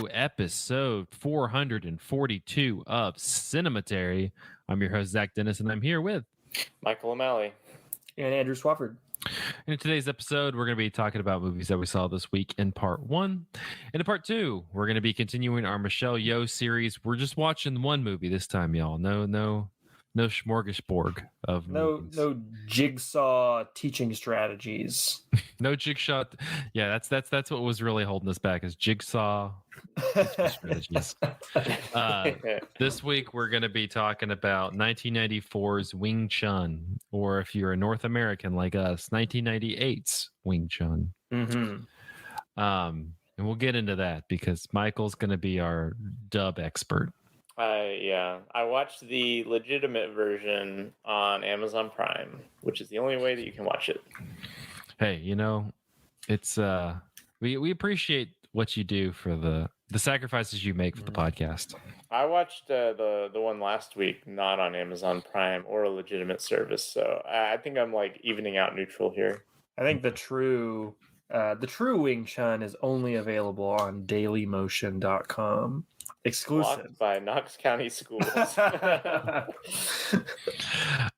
to episode 442 of Cinematary. I'm your host, Zach Dennis, and I'm here with Michael O'Malley and Andrew Swafford. In today's episode, we're going to be talking about movies that we saw this week in part one. And in part two, we're going to be continuing our Michelle Yeoh series. We're just watching one movie this time, y'all. No smorgasbord of movies. No jigsaw teaching strategies. No jigsaw. Yeah, that's what was really holding us back is jigsaw strategies. This week we're going to be talking about 1994's Wing Chun, or if you're a North American like us, 1998's Wing Chun. Mm-hmm. And we'll get into that because Michael's going to be our dub expert. I watched the legitimate version on Amazon Prime, which is the only way that you can watch it. Hey, it's we appreciate what you do for the sacrifices you make for the podcast. I watched the one last week, not on Amazon Prime or a legitimate service, so I think I'm like evening out neutral here. I think the true Wing Chun is only available on dailymotion.com. Exclusive. Blocked by Knox County Schools. All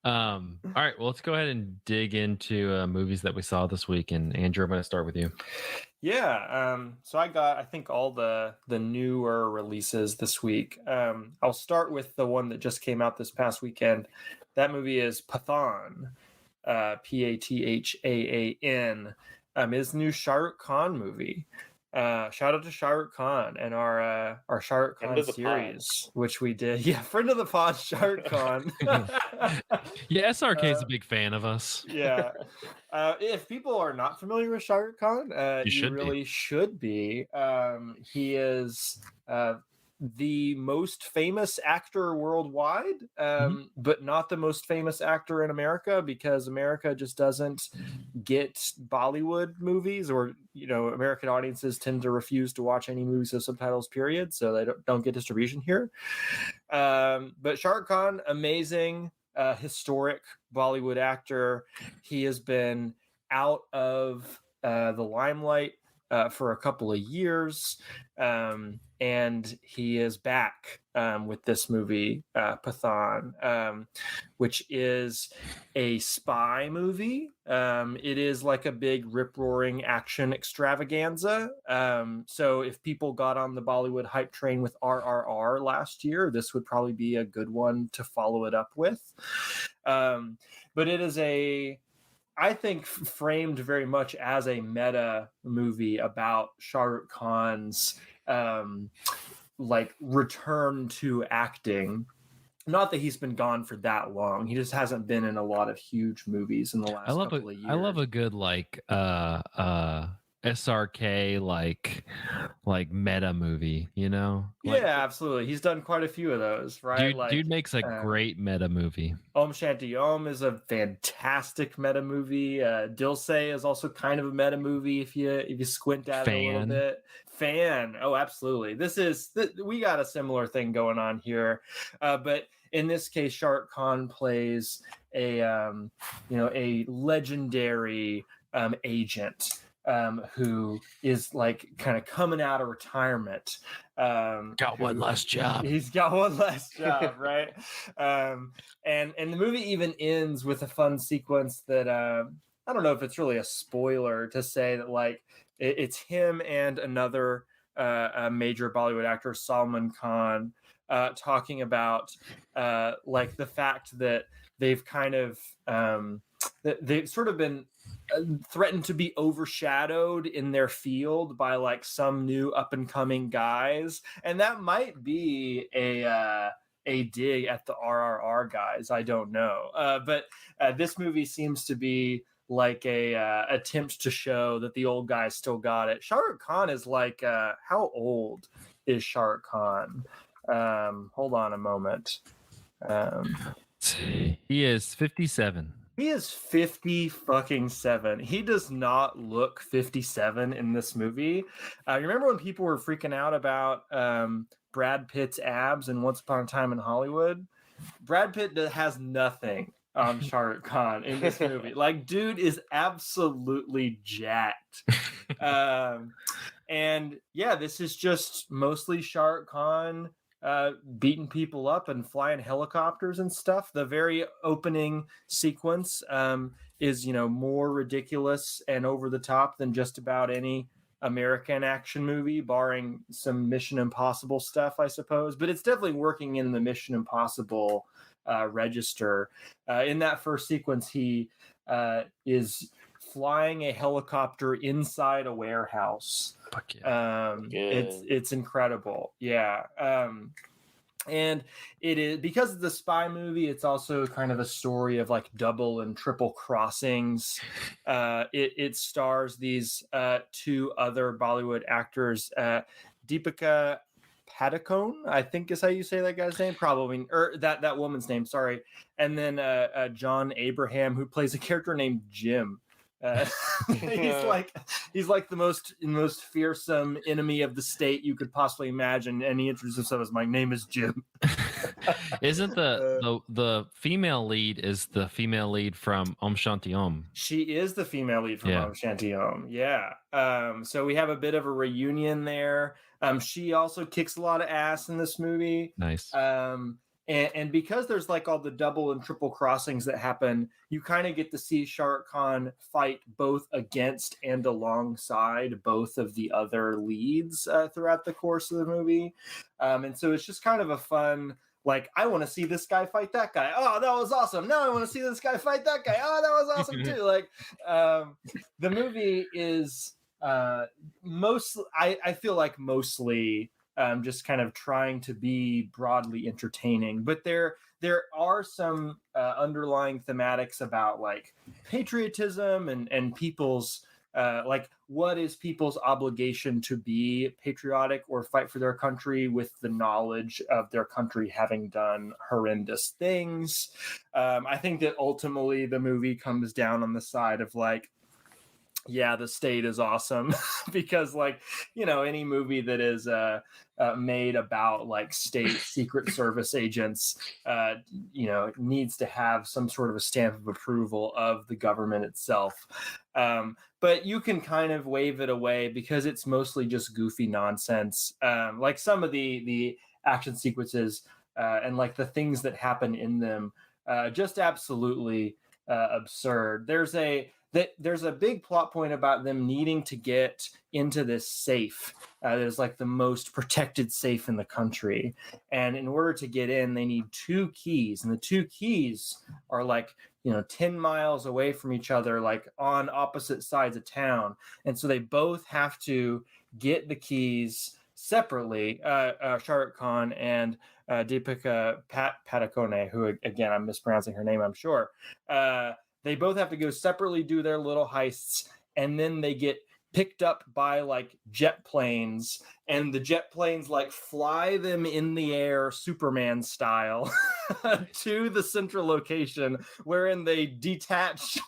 right, well, let's go ahead and dig into movies that we saw this week. And Andrew, I'm going to start with you. Yeah, so I got, I think, all the newer releases this week. I'll start with the one that just came out this past weekend. That movie is Pathaan, Pathaan. His new Shah Rukh Khan movie. Shout out to Shah Rukh Khan and our Shah Rukh Khan series, which we did. Yeah, friend of the pod, Shah Rukh Khan. Yeah, SRK is a big fan of us. Yeah. If people are not familiar with Shah Rukh Khan, you really should be. He is the most famous actor worldwide, but not the most famous actor in America, because America just doesn't get Bollywood movies, or American audiences tend to refuse to watch any movies with subtitles, period, so they don't get distribution here. But Shah Rukh Khan, amazing, historic Bollywood actor. He has been out of the limelight for a couple of years, and he is back with this movie, Pathaan, which is a spy movie. It is like a big rip-roaring action extravaganza. So if people got on the Bollywood hype train with RRR last year, this would probably be a good one to follow it up with. But it is I think framed very much as a meta movie about Shah Rukh Khan's return to acting. Not that he's been gone for that long. He just hasn't been in a lot of huge movies in the last couple of years. I love a good SRK like meta movie, Yeah, absolutely. He's done quite a few of those, right? Dude makes a great meta movie. Om Shanti Om is a fantastic meta movie. Dil Se is also kind of a meta movie if you squint at it a little bit. Fan, oh, absolutely. We got a similar thing going on here, but in this case, Shah Rukh Khan plays a legendary agent. Who is like kind of coming out of retirement. Got one last job. He's got one last job, right? And the movie even ends with a fun sequence that I don't know if it's really a spoiler to say that it's him and another major Bollywood actor, Salman Khan, talking about the fact that they've kind of they've sort of been threatened to be overshadowed in their field by some new up and coming guys, and that might be a dig at the RRR guys. I don't know, but this movie seems to be like a attempt to show that the old guys still got it. Shah Rukh Khan is how old is Shah Rukh Khan? Hold on a moment. Let's see. He is 57. He is 50-fucking-7. He does not look 57 in this movie. You remember when people were freaking out about Brad Pitt's abs in Once Upon a Time in Hollywood? Brad Pitt has nothing on Shah Rukh Khan in this movie. Dude is absolutely jacked. And yeah, this is just mostly Shah Rukh Khan beating people up and flying helicopters and stuff. The very opening sequence is, more ridiculous and over the top than just about any American action movie, barring some Mission Impossible stuff, I suppose. But it's definitely working in the Mission Impossible register. In that first sequence, he is flying a helicopter inside a warehouse. Fuck yeah. It's incredible. Yeah. And it is, because it's a spy movie, it's also kind of a story of like double and triple crossings. It stars these two other Bollywood actors, Deepika Padukone, I think is how you say that guy's name, probably, or that woman's name, sorry. And then John Abraham, who plays a character named Jim. He's like the most fearsome enemy of the state you could possibly imagine, and he introduces himself as, my name is Jim. Isn't the female lead is the female lead from Om Shanti Om? She is the female lead from Om Shanti Om. Yeah. So we have a bit of a reunion there. She also kicks a lot of ass in this movie. Nice. And because there's like all the double and triple crossings that happen, you kind of get to see Shah Rukh Khan fight both against and alongside both of the other leads throughout the course of the movie. And so it's just kind of a fun, like, I want to see this guy fight that guy. Oh, that was awesome. Now I want to see this guy fight that guy. Oh, that was awesome too. Like, the movie is I feel like mostly just kind of trying to be broadly entertaining, but there are some underlying thematics about like patriotism and people's like, what is people's obligation to be patriotic or fight for their country with the knowledge of their country having done horrendous things. I think that ultimately the movie comes down on the side of like, yeah, the state is awesome because, like, any movie that is made about like state secret service agents, needs to have some sort of a stamp of approval of the government itself. But you can kind of wave it away because it's mostly just goofy nonsense. Like some of the action sequences and like the things that happen in them, just absolutely absurd. There's a big plot point about them needing to get into this safe that is like the most protected safe in the country. And in order to get in, they need 2 keys. And the 2 keys are like, 10 miles away from each other, like on opposite sides of town. And so they both have to get the keys separately. Shah Rukh Khan and Deepika Padukone, who, again, I'm mispronouncing her name, I'm sure. They both have to go separately, do their little heists, and then they get picked up by like jet planes, and the jet planes like fly them in the air Superman style to the central location, wherein they detach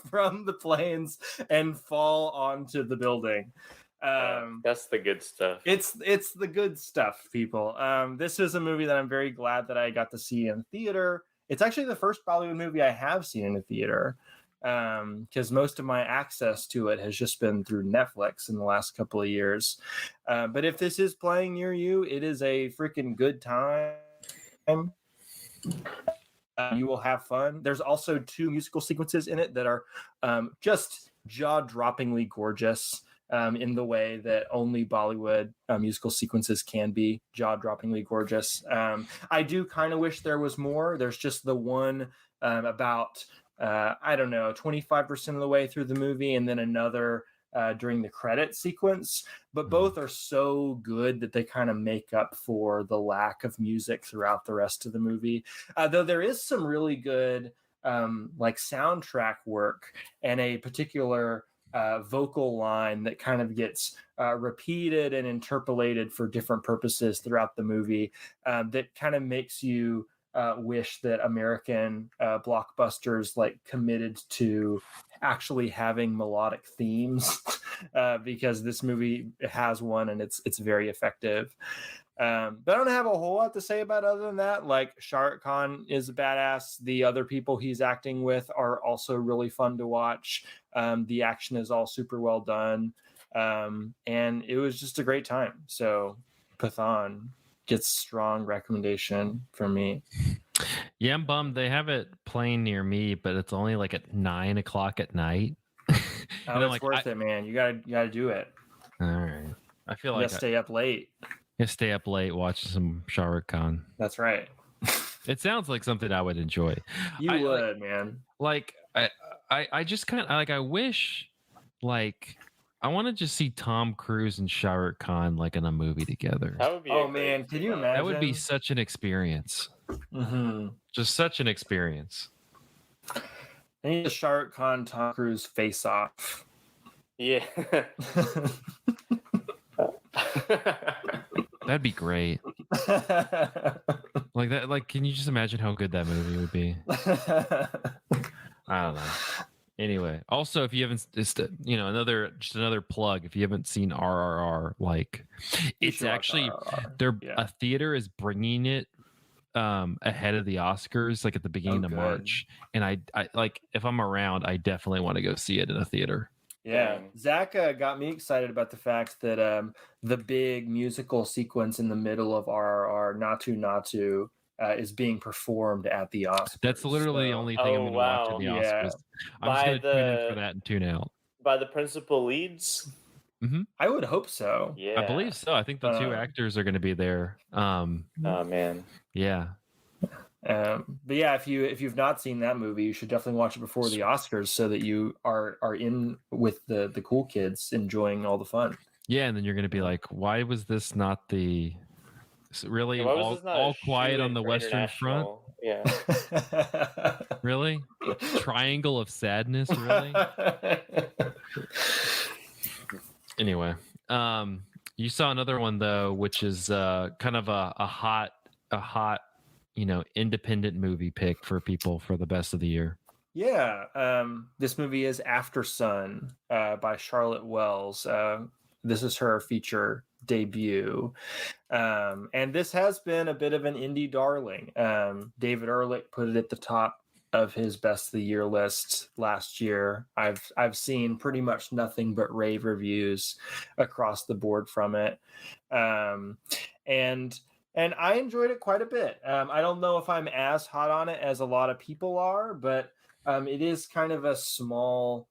from the planes and fall onto the building. That's the good stuff. It's the good stuff, people. This is a movie that I'm very glad that I got to see in theater. It's actually the first Bollywood movie I have seen in a theater, because most of my access to it has just been through Netflix in the last couple of years. But if this is playing near you, it is a freaking good time. You will have fun. There's also 2 musical sequences in it that are just jaw-droppingly gorgeous. In the way that only Bollywood musical sequences can be jaw-droppingly gorgeous. I do kind of wish there was more. There's just the one about, 25% of the way through the movie, and then another during the credit sequence. But both are so good that they kind of make up for the lack of music throughout the rest of the movie. Though there is some really good like soundtrack work and a particular vocal line that kind of gets repeated and interpolated for different purposes throughout the movie, that kind of makes you wish that American blockbusters like committed to actually having melodic themes, because this movie has one and it's very effective. But I don't have a whole lot to say about other than that. Like, Shah Rukh Khan is a badass. The other people he's acting with are also really fun to watch. The action is all super well done. And it was just a great time. So Pathaan gets strong recommendation from me. Yeah, I'm bummed they have it playing near me, but it's only like at 9 o'clock at night. Oh, it's like, worth it, man. You gotta do it. All right. I feel you like gotta stay up late. Stay up late watching some Shah Rukh Khan. That's right. It sounds like something I would enjoy. You would, man. Like I just kind of like, I wish, like, I want to just see Tom Cruise and Shah Rukh Khan like in a movie together. That would be man, can you imagine? That would be such an experience. Mm-hmm. Just such an experience. I need a Shah Rukh Khan, Tom Cruise face off. Yeah. That'd be great. Like that. Like, can you just imagine how good that movie would be? I don't know. Anyway, also, if you haven't, another plug. If you haven't seen RRR, like, it's actually a theater is bringing it ahead of the Oscars, like at the beginning of March. And I like, if I'm around, I definitely want to go see it in a theater. Yeah, Zach got me excited about the fact that the big musical sequence in the middle of RRR, Natu Natu, is being performed at the Oscars. That's literally the only thing I'm going to watch at the Oscars. I'm just going to tune in for that and tune out. By the principal leads? Mm-hmm. I would hope so. Yeah, I believe so. I think the two actors are going to be there. Oh man. Yeah. But yeah, if you've not seen that movie, you should definitely watch it before the Oscars so that you are in with the cool kids enjoying all the fun. Yeah, and then you're going to be like, why was this not the really all quiet on the Western Front? Yeah. Really? Triangle of Sadness, really? Anyway, you saw another one though, which is kind of a hot independent movie pick for people for the best of the year. Yeah, this movie is Aftersun by Charlotte Wells. This is her feature debut, and this has been a bit of an indie darling. David Ehrlich put it at the top of his best of the year list last year. I've seen pretty much nothing but rave reviews across the board from it, and I enjoyed it quite a bit. I don't know if I'm as hot on it as a lot of people are, but it is kind of a small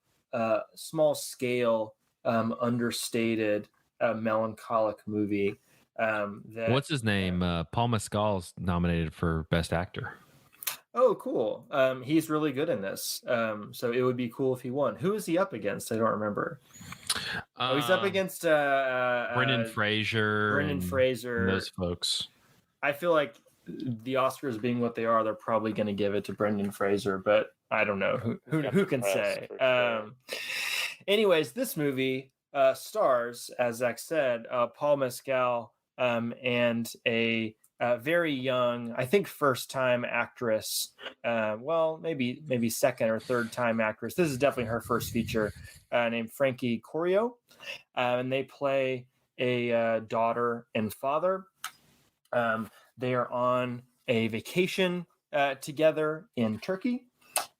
scale, understated, melancholic movie. What's his name? Paul Mescal's nominated for Best Actor. Oh, cool. He's really good in this. So it would be cool if he won. Who is he up against? I don't remember. He's up against Brendan Fraser. And those folks. I feel like the Oscars being what they are, they're probably going to give it to Brendan Fraser, but I don't know who can say. Sure. Anyways, this movie stars, as Zach said, Paul Mescal and a very young, I think first-time actress. Well, maybe second or third-time actress. This is definitely her first feature, named Frankie Corio, and they play a daughter and father. They are on a vacation together in Turkey,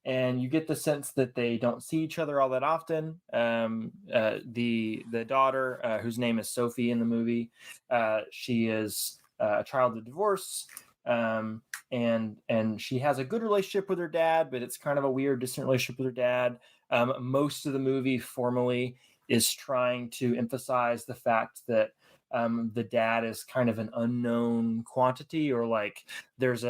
and you get the sense that they don't see each other all that often. The daughter, whose name is Sophie in the movie, she is a child of divorce, and she has a good relationship with her dad, but it's kind of a weird, distant relationship with her dad. Most of the movie formally is trying to emphasize the fact that the dad is kind of an unknown quantity, or like there's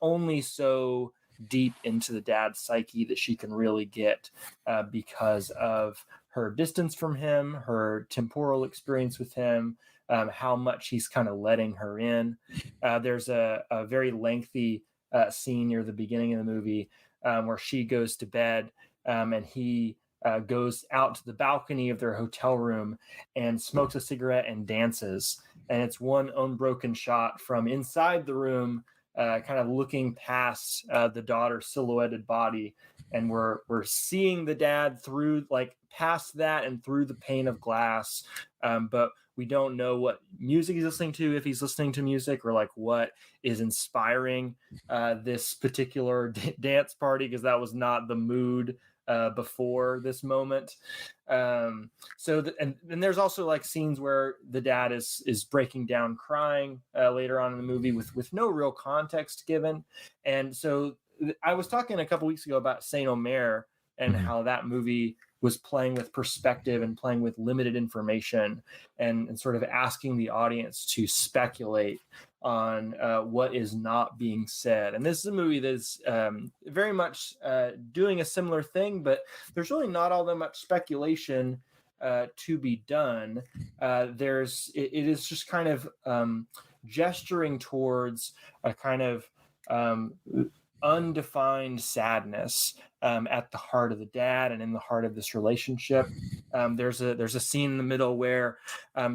only so deep into the dad's psyche that she can really get because of her distance from him, her temporal experience with him, how much he's kind of letting her in. There's a very lengthy scene near the beginning of the movie where she goes to bed and he goes out to the balcony of their hotel room and smokes a cigarette and dances. And it's one unbroken shot from inside the room, kind of looking past the daughter's silhouetted body. And we're seeing the dad through, like, past that and through the pane of glass. But we don't know what music he's listening to, if he's listening to music, or like what is inspiring this particular dance party, because that was not the mood before this moment. And there's also like scenes where the dad is breaking down crying later on in the movie with no real context given. And so I was talking a couple weeks ago about Saint Omer and how that movie was playing with perspective and playing with limited information and sort of asking the audience to speculate on what is not being said. And this is a movie that's very much doing a similar thing, but there's really not all that much speculation to be done. It is just kind of gesturing towards a kind of undefined sadness at the heart of the dad and in the heart of this relationship. There's a scene in the middle where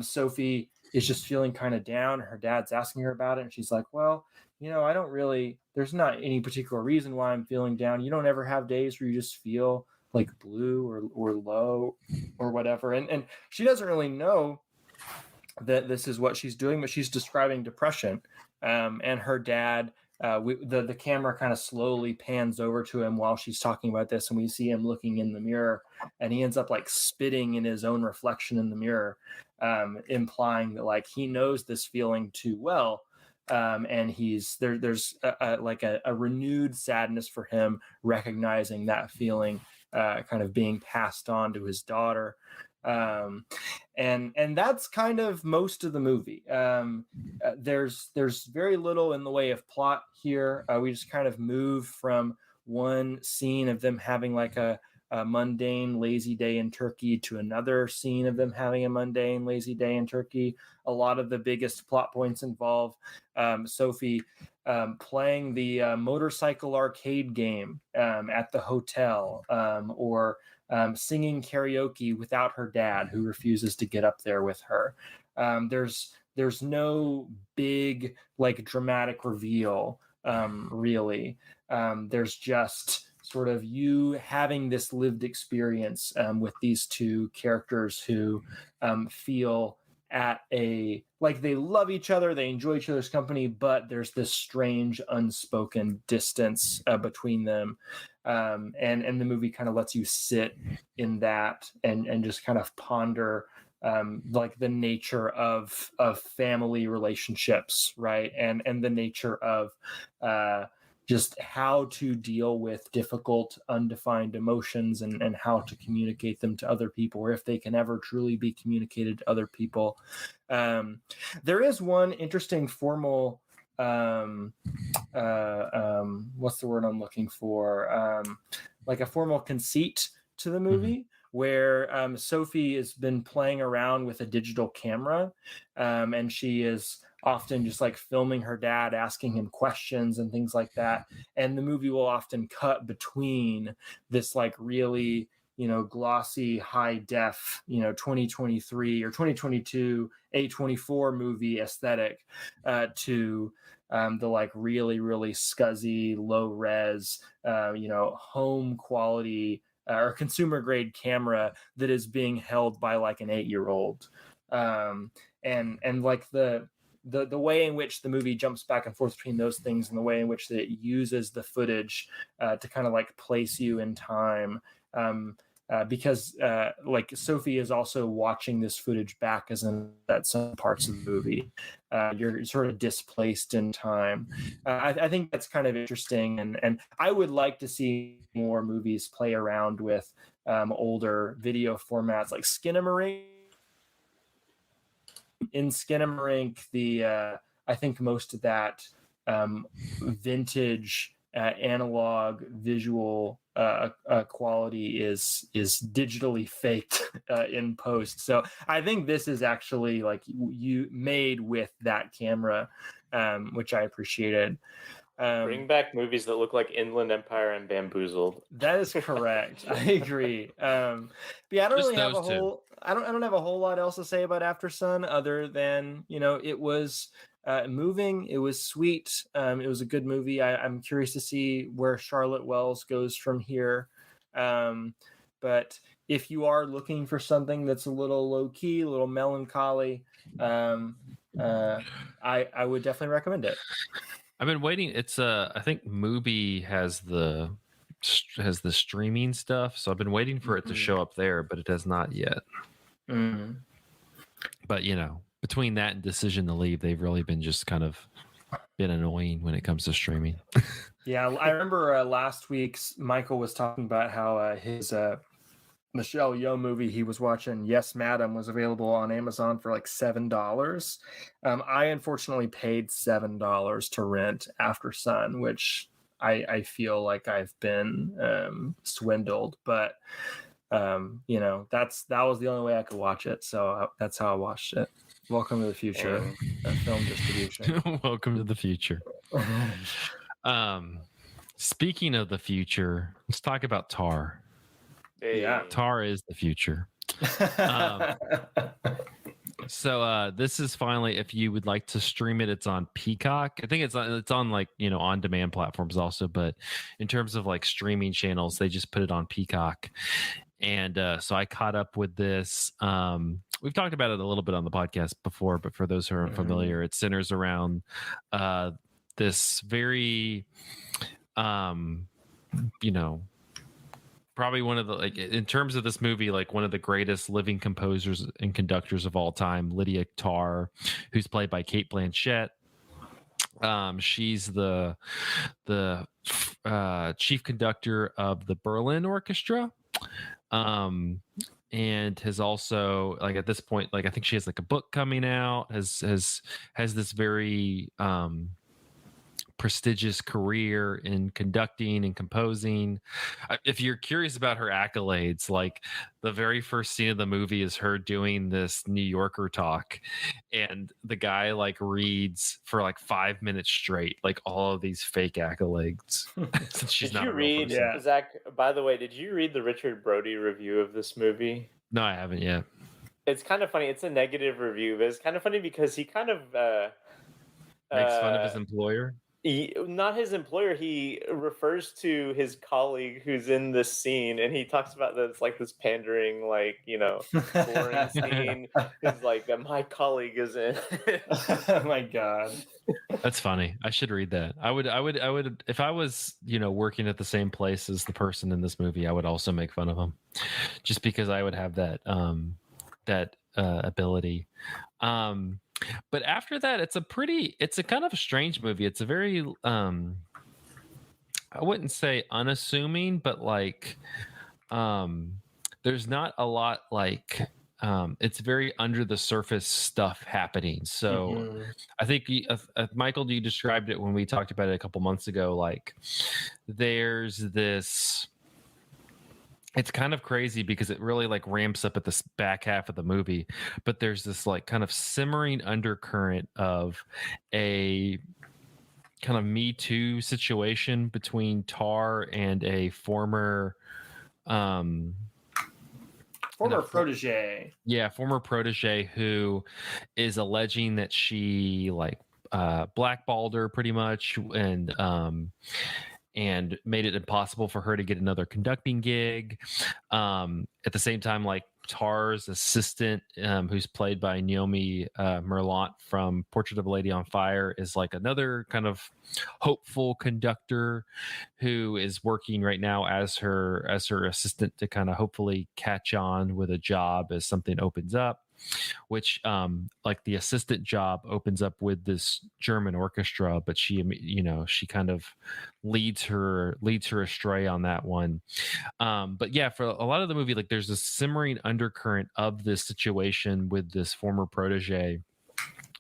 Sophie is just feeling kind of down. Her dad's asking her about it, and she's like, well, I don't really, there's not any particular reason why I'm feeling down. You don't ever have days where you just feel like blue or low or whatever. And she doesn't really know that this is what she's doing, but she's describing depression. And her dad, the camera kind of slowly pans over to him while she's talking about this, and we see him looking in the mirror, and he ends up like spitting in his own reflection in the mirror, implying that like he knows this feeling too well. And there's a renewed sadness for him, recognizing that feeling kind of being passed on to his daughter. And that's kind of most of the movie. There's very little in the way of plot here. We just kind of move from one scene of them having like a mundane lazy day in Turkey to another scene of them having a mundane lazy day in Turkey. A lot of the biggest plot points involve Sophie playing the motorcycle arcade game at the hotel, or singing karaoke without her dad, who refuses to get up there with her. There's no big like dramatic reveal, really. There's just sort of you having this lived experience with these two characters who feel like they love each other, they enjoy each other's company, but there's this strange unspoken distance between them. And the movie kind of lets you sit in that and just kind of ponder like the nature of family relationships, right? And the nature of just how to deal with difficult, undefined emotions and how to communicate them to other people, or if they can ever truly be communicated to other people. There is one interesting formal, what's the word I'm looking for? Like a formal conceit to the movie, where Sophie has been playing around with a digital camera, and she is often just like filming her dad, asking him questions and things like that. And the movie will often cut between this like really, glossy, high def, 2023 or 2022 A24 movie aesthetic to the like really, really scuzzy, low res, home quality or consumer grade camera that is being held by like an 8-year-old. And like the way in which the movie jumps back and forth between those things and the way in which it uses the footage to kind of like place you in time, because like Sophie is also watching this footage back as in at some parts of the movie. You're sort of displaced in time. I think that's kind of interesting, and I would like to see more movies play around with older video formats like Skinamarink. In Skinamarink, I think most of that vintage analog visual quality is digitally faked in post. So I think this is actually like you made with that camera, which I appreciated. Bring back movies that look like Inland Empire and Bamboozled. That is correct. I agree. But yeah, I don't really have a whole. I don't have a whole lot else to say about Aftersun other than it was moving. It was sweet. It was a good movie. I'm curious to see where Charlotte Wells goes from here. But if you are looking for something that's a little low key, a little melancholy, I would definitely recommend it. I've been waiting. It's I think Mubi has the has the streaming stuff, so I've been waiting for it to show up there, but it has not yet. But between that and Decision to Leave, they've really been just kind of been annoying when it comes to streaming. Yeah, I remember last week Michael was talking about how his Michelle Yeoh movie he was watching, Yes Madam, was available on Amazon for like $7. I unfortunately paid $7 to rent Aftersun, which I feel like I've been swindled, but that was the only way I could watch it, so that's how I watched it. Welcome to the future, film distribution. Welcome to the future. Speaking of the future, let's talk about Tar. Hey. Yeah, Tar is the future. So this is finally, if you would like to stream it, it's on Peacock. I think it's on like on demand platforms also, but in terms of like streaming channels, they just put it on Peacock. And so I caught up with this. We've talked about it a little bit on the podcast before, but for those who are unfamiliar, it centers around this very probably one of the, like, in terms of this movie, like one of the greatest living composers and conductors of all time, Lydia Tarr, who's played by Cate Blanchett. She's the chief conductor of the Berlin Orchestra, and has also, like, at this point, like, I think she has like a book coming out, has this very prestigious career in conducting and composing. If you're curious about her accolades, like the very first scene of the movie is her doing this New Yorker talk, and the guy like reads for like 5 minutes straight like all of these fake accolades. Since she's did not you a real read person. Zach, by the way, did you read the Richard Brody review of this movie? No, I haven't yet. It's kind of funny. It's a negative review, but it's kind of funny because he kind of Makes fun of his employer. Not his employer. He refers to his colleague who's in this scene, and he talks about that it's like this pandering, like, boring scene. He's like, my colleague is in. Oh my god, that's funny. I should read that. I would if I was working at the same place as the person in this movie, I would also make fun of him, just because I would have that ability. But after that, it's a kind of a strange movie. It's a very I wouldn't say unassuming, but like there's not a lot, like it's very under the surface stuff happening. So I think Michael, you described it when we talked about it a couple months ago, like there's this, it's kind of crazy because it really like ramps up at the back half of the movie, but there's this like kind of simmering undercurrent of a kind of Me Too situation between Tar and a former protege. Yeah, former protege who is alleging that she like blackballed her pretty much, and made it impossible for her to get another conducting gig. At the same time, like Tar's assistant, who's played by Naomi Merlant from Portrait of a Lady on Fire, is like another kind of hopeful conductor who is working right now as her assistant to kind of hopefully catch on with a job as something opens up. Which like the assistant job opens up with this German orchestra, but she kind of leads her astray on that one. But yeah, for a lot of the movie, like there's this simmering undercurrent of this situation with this former protege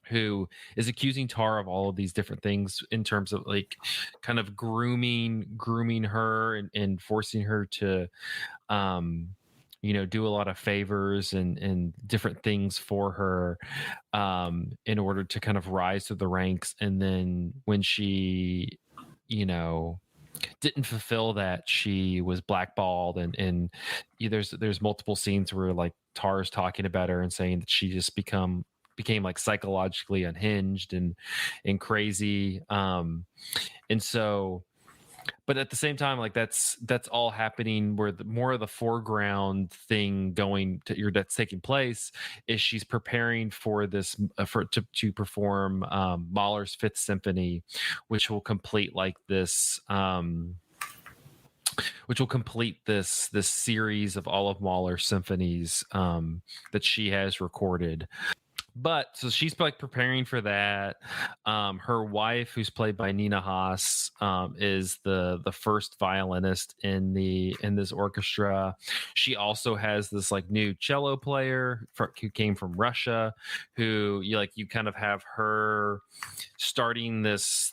who is accusing Tar of all of these different things in terms of like kind of grooming her and forcing her to do a lot of favors and different things for her in order to kind of rise through the ranks. And then when she, didn't fulfill that, she was blackballed. And there's multiple scenes where like Tar's talking about her and saying that she just became like psychologically unhinged and crazy. And so, but at the same time, like that's all happening where more of the foreground thing that's taking place is she's preparing for this to perform Mahler's Fifth Symphony, which will complete like this which will complete this series of all of Mahler's symphonies that she has recorded. But so she's like preparing for that. Her wife, who's played by Nina Haas, is the first violinist in this orchestra. She also has this like new cello player who came from Russia, who you kind of have her starting this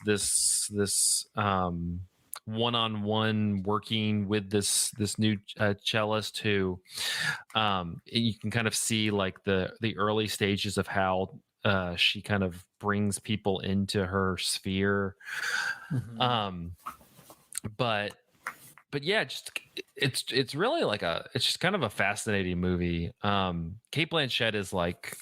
one-on-one working with this new cellist who you can kind of see like the early stages of how she kind of brings people into her sphere. But yeah, just it's really like it's just kind of a fascinating movie. Cate Blanchett is like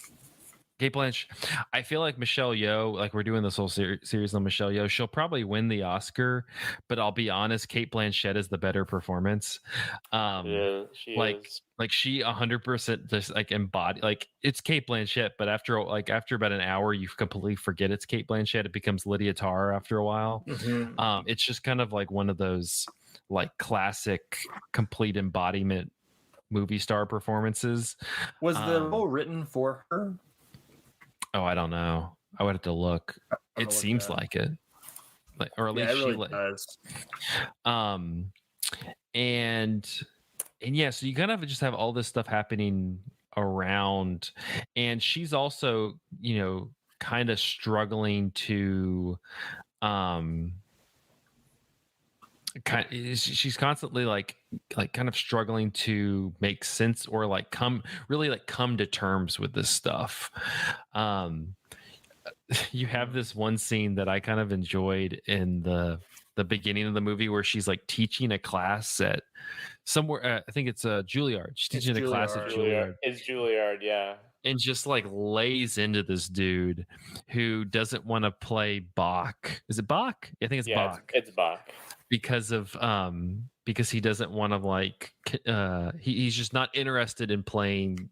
I feel like Michelle Yeoh, like we're doing this whole series on Michelle Yeoh, she'll probably win the Oscar, but I'll be honest, Cate Blanchett is the better performance. Yeah, she is. Like she 100% just like embody, like it's Cate Blanchett, but after about an hour, you completely forget it's Cate Blanchett. It becomes Lydia Tarr after a while. It's just kind of like one of those like classic complete embodiment movie star performances. Was the role written for her? Oh, I don't know. I would have to look. It seems like it, like, or at least it really she does. And yeah, so you kind of just have all this stuff happening around, and she's also, kind of struggling to, she's constantly like kind of struggling to make sense or like come to terms with this stuff. You have this one scene that I kind of enjoyed in the beginning of the movie where she's like teaching a class at somewhere. I think it's Juilliard. She's teaching a class at Juilliard. It's Juilliard, yeah. And just like lays into this dude who doesn't want to play Bach. Is it Bach? I think it's Bach. It's Bach. Because he doesn't want to like he's just not interested in playing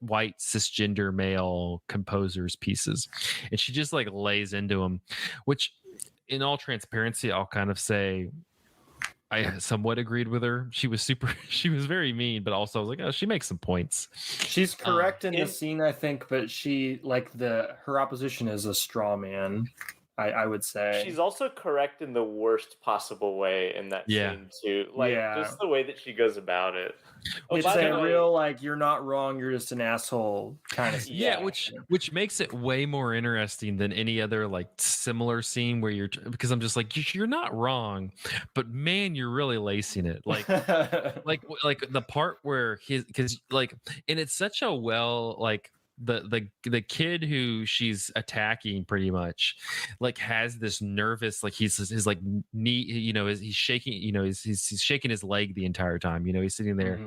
white cisgender male composers pieces, and she just like lays into him, which in all transparency I'll kind of say I somewhat agreed with her. She was very mean, but also I was like, oh, she makes some points. She's correct in the scene, I think, but she her opposition is a straw man. I would say she's also correct in the worst possible way in that scene too. Just the way that she goes about it. It's a real like you're not wrong, you're just an asshole kind of. Yeah, which makes it way more interesting than any other like similar scene where because I'm just like you're not wrong, but man, you're really lacing it. Like like the part where because and it's such a the kid who she's attacking pretty much like has this nervous like his like knee, he's shaking, he's shaking his leg the entire time, he's sitting there,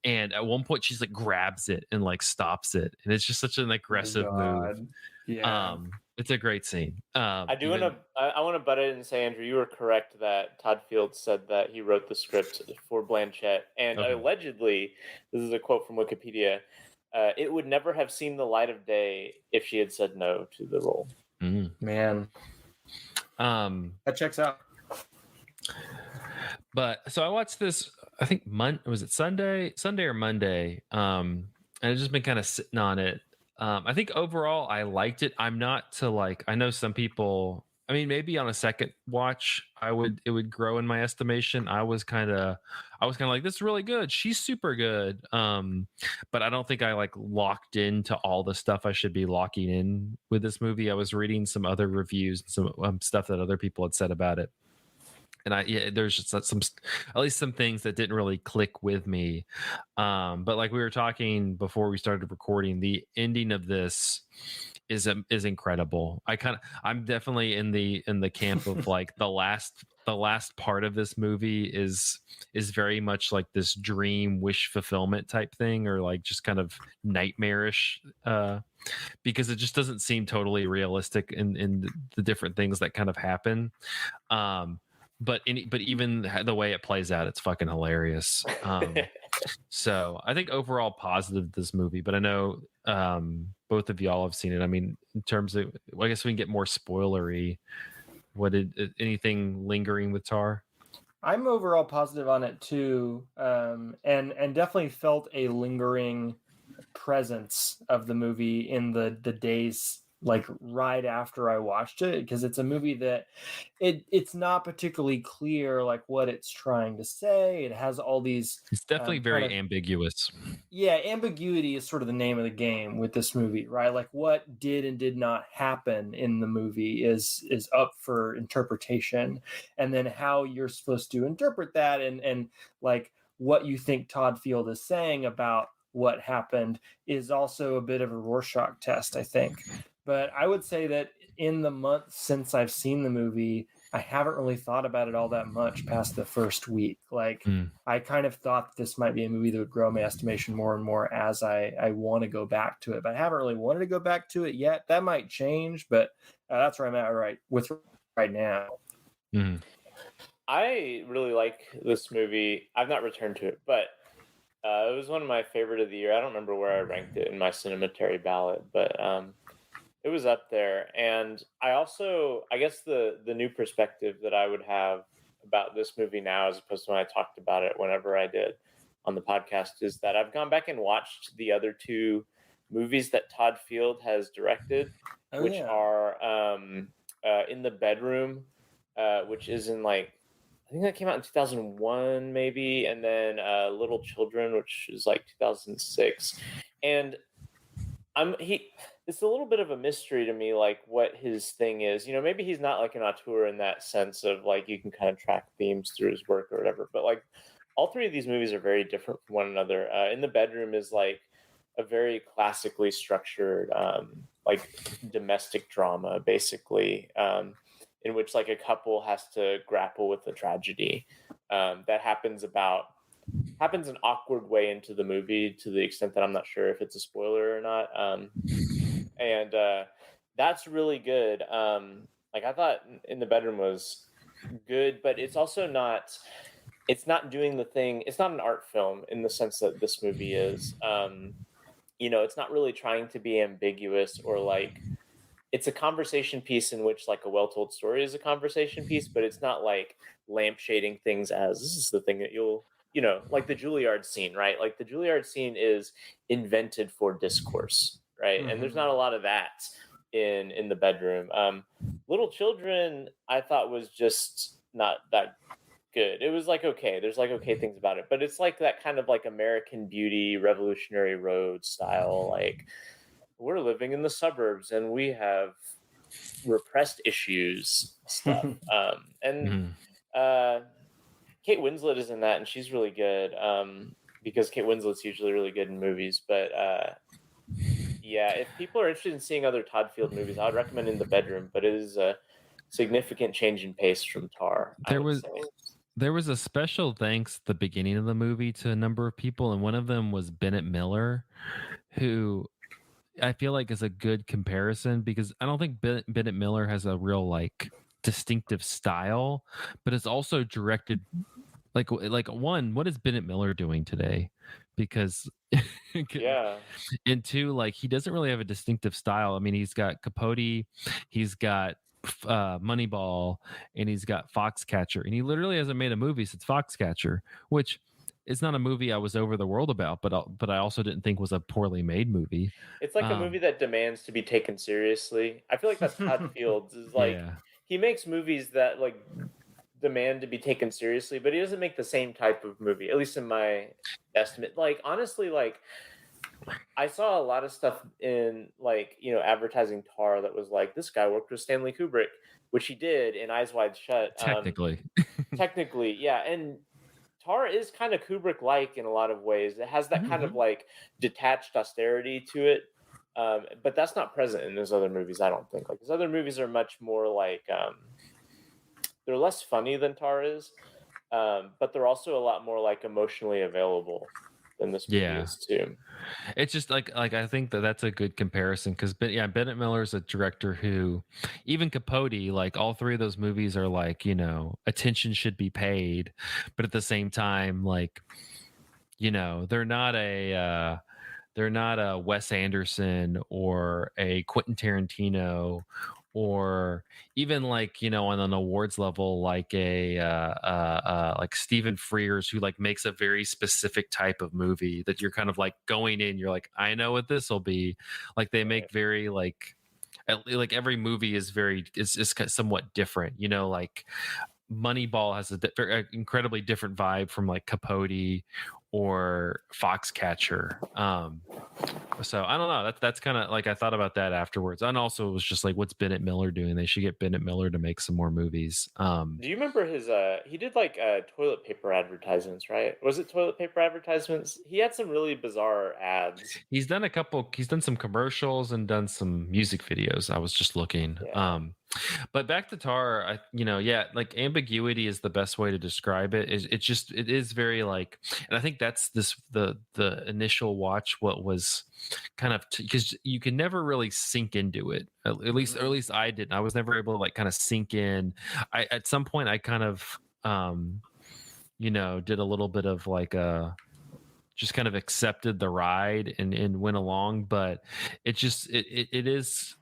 and at one point she's like grabs it and like stops it, and it's just such an aggressive move. It's a great scene. I want to butt in and say, Andrew, you were correct that Todd Field said that he wrote the script for Blanchett, and allegedly, this is a quote from Wikipedia, it would never have seen the light of day if she had said no to the role. Man, that checks out. But so I watched this, I think was it Sunday or Monday? And I've just been kind of sitting on it. I think overall I liked it. I'm not to like, I know some people, I mean, maybe on a second watch, it would grow in my estimation. I was kind of like, this is really good. She's super good. But I don't think I like locked into all the stuff I should be locking in with this movie. I was reading some other reviews, some stuff that other people had said about it. And there's just at least some things that didn't really click with me. But like we were talking before we started recording, the ending of this is incredible. I'm definitely in the camp of like the last part of this movie is very much like this dream wish fulfillment type thing, or like just kind of nightmarish, because it just doesn't seem totally realistic in the different things that kind of happen. But even the way it plays out, it's fucking hilarious. So I think overall positive this movie, but I know both of y'all have seen it. I mean, in terms of, I guess we can get more spoilery. Anything lingering with Tar? I'm overall positive on it too, and definitely felt a lingering presence of the movie in the days like right after I watched it, because it's a movie that it's not particularly clear like what it's trying to say. It has all these It's definitely very ambiguous. Yeah, ambiguity is sort of the name of the game with this movie, right? Like what did and did not happen in the movie is up for interpretation, and then how you're supposed to interpret that, and like what you think Todd Field is saying about what happened is also a bit of a Rorschach test, I think. But I would say that in the month since I've seen the movie, I haven't really thought about it all that much past the first week. Like, I kind of thought this might be a movie that would grow my estimation more and more as I want to go back to it. But I haven't really wanted to go back to it yet. That might change, but that's where I'm at right now. Mm-hmm. I really like this movie. I've not returned to it, but it was one of my favorite of the year. I don't remember where I ranked it in my Cinematary ballot, but it was up there. And I guess the new perspective that I would have about this movie now, as opposed to when I talked about it whenever I did on the podcast, is that I've gone back and watched the other two movies that Todd Field has directed, which are In the Bedroom, which is in like, I think that came out in 2001 maybe, and then Little Children, which is like 2006. And it's a little bit of a mystery to me, like what his thing is. You know, maybe he's not like an auteur in that sense of like you can kind of track themes through his work or whatever. But like all three of these movies are very different from one another. In the Bedroom is like a very classically structured like domestic drama, basically, in which like a couple has to grapple with a tragedy that happens an awkward way into the movie, to the extent that I'm not sure if it's a spoiler or not. And that's really good. Like I thought In the Bedroom was good, but it's also it's not doing the thing. It's not an art film in the sense that this movie is. You know, it's not really trying to be ambiguous, or like, it's a conversation piece in which like a well-told story is a conversation piece, but it's not like lampshading things as this is the thing that you'll, you know, like the Juilliard scene, right? Like the Juilliard scene is invented for discourse, right? Mm-hmm. And there's not a lot of that in the Bedroom. Little Children, I thought was just not that good. It was like, okay, there's like okay things about it, but it's like that kind of like American Beauty, Revolutionary Road style, like we're living in the suburbs and we have repressed issues stuff. Kate Winslet is in that, and she's really good, because Kate Winslet's usually really good in movies. But yeah, if people are interested in seeing other Todd Field movies, I would recommend In the Bedroom, but it is a significant change in pace from Tar. There was a special thanks at the beginning of the movie to a number of people, and one of them was Bennett Miller, who I feel like is a good comparison, because I don't think Bennett Miller has a real like distinctive style, but it's also directed like one, what is Bennett Miller doing today? Because yeah, and two, like he doesn't really have a distinctive style. I mean, he's got Capote, he's got Moneyball, and he's got Foxcatcher, and he literally hasn't made a movie since Foxcatcher, which it's not a movie I was over the world about, but I also didn't think was a poorly made movie. It's like a movie that demands to be taken seriously. I feel like that's Todd Fields. Is like he makes movies that like demand to be taken seriously, but he doesn't make the same type of movie, at least in my estimate. Like honestly, like I saw a lot of stuff in like, you know, advertising Tar that was like, this guy worked with Stanley Kubrick, which he did in Eyes Wide Shut. Technically, yeah. And Tar is kind of Kubrick-like in a lot of ways. It has that kind of like detached austerity to it, but that's not present in his other movies, I don't think. Like his other movies are much more like they're less funny than Tar is, but they're also a lot more like emotionally available than this movie is too. It's just like I think that's a good comparison, because Bennett Miller is a director who, even Capote, like all three of those movies are like, you know, attention should be paid, but at the same time, like, you know, they're not a Wes Anderson or a Quentin Tarantino or even like, you know, on an awards level, like like Stephen Frears, who like makes a very specific type of movie that you're kind of like going in, you're like, I know what this will be. Like they make very like every movie is somewhat different, you know, like Moneyball has a incredibly different vibe from like Capote or Foxcatcher. So I don't know. That's kind of like, I thought about that afterwards, and also it was just like, what's Bennett Miller doing? They should get Bennett Miller to make some more movies. Do you remember his? He did like toilet paper advertisements, right? Was it toilet paper advertisements? He had some really bizarre ads. He's done a couple. He's done some commercials and done some music videos. I was just looking. Yeah. But back to Tar, yeah, like ambiguity is the best way to describe it. It is very like, and I think that's the initial watch. What was kind of, because you can never really sink into it. At least I didn't. I was never able to like kind of sink in. At some point I kind of did a little bit of like just kind of accepted the ride and went along, but it is,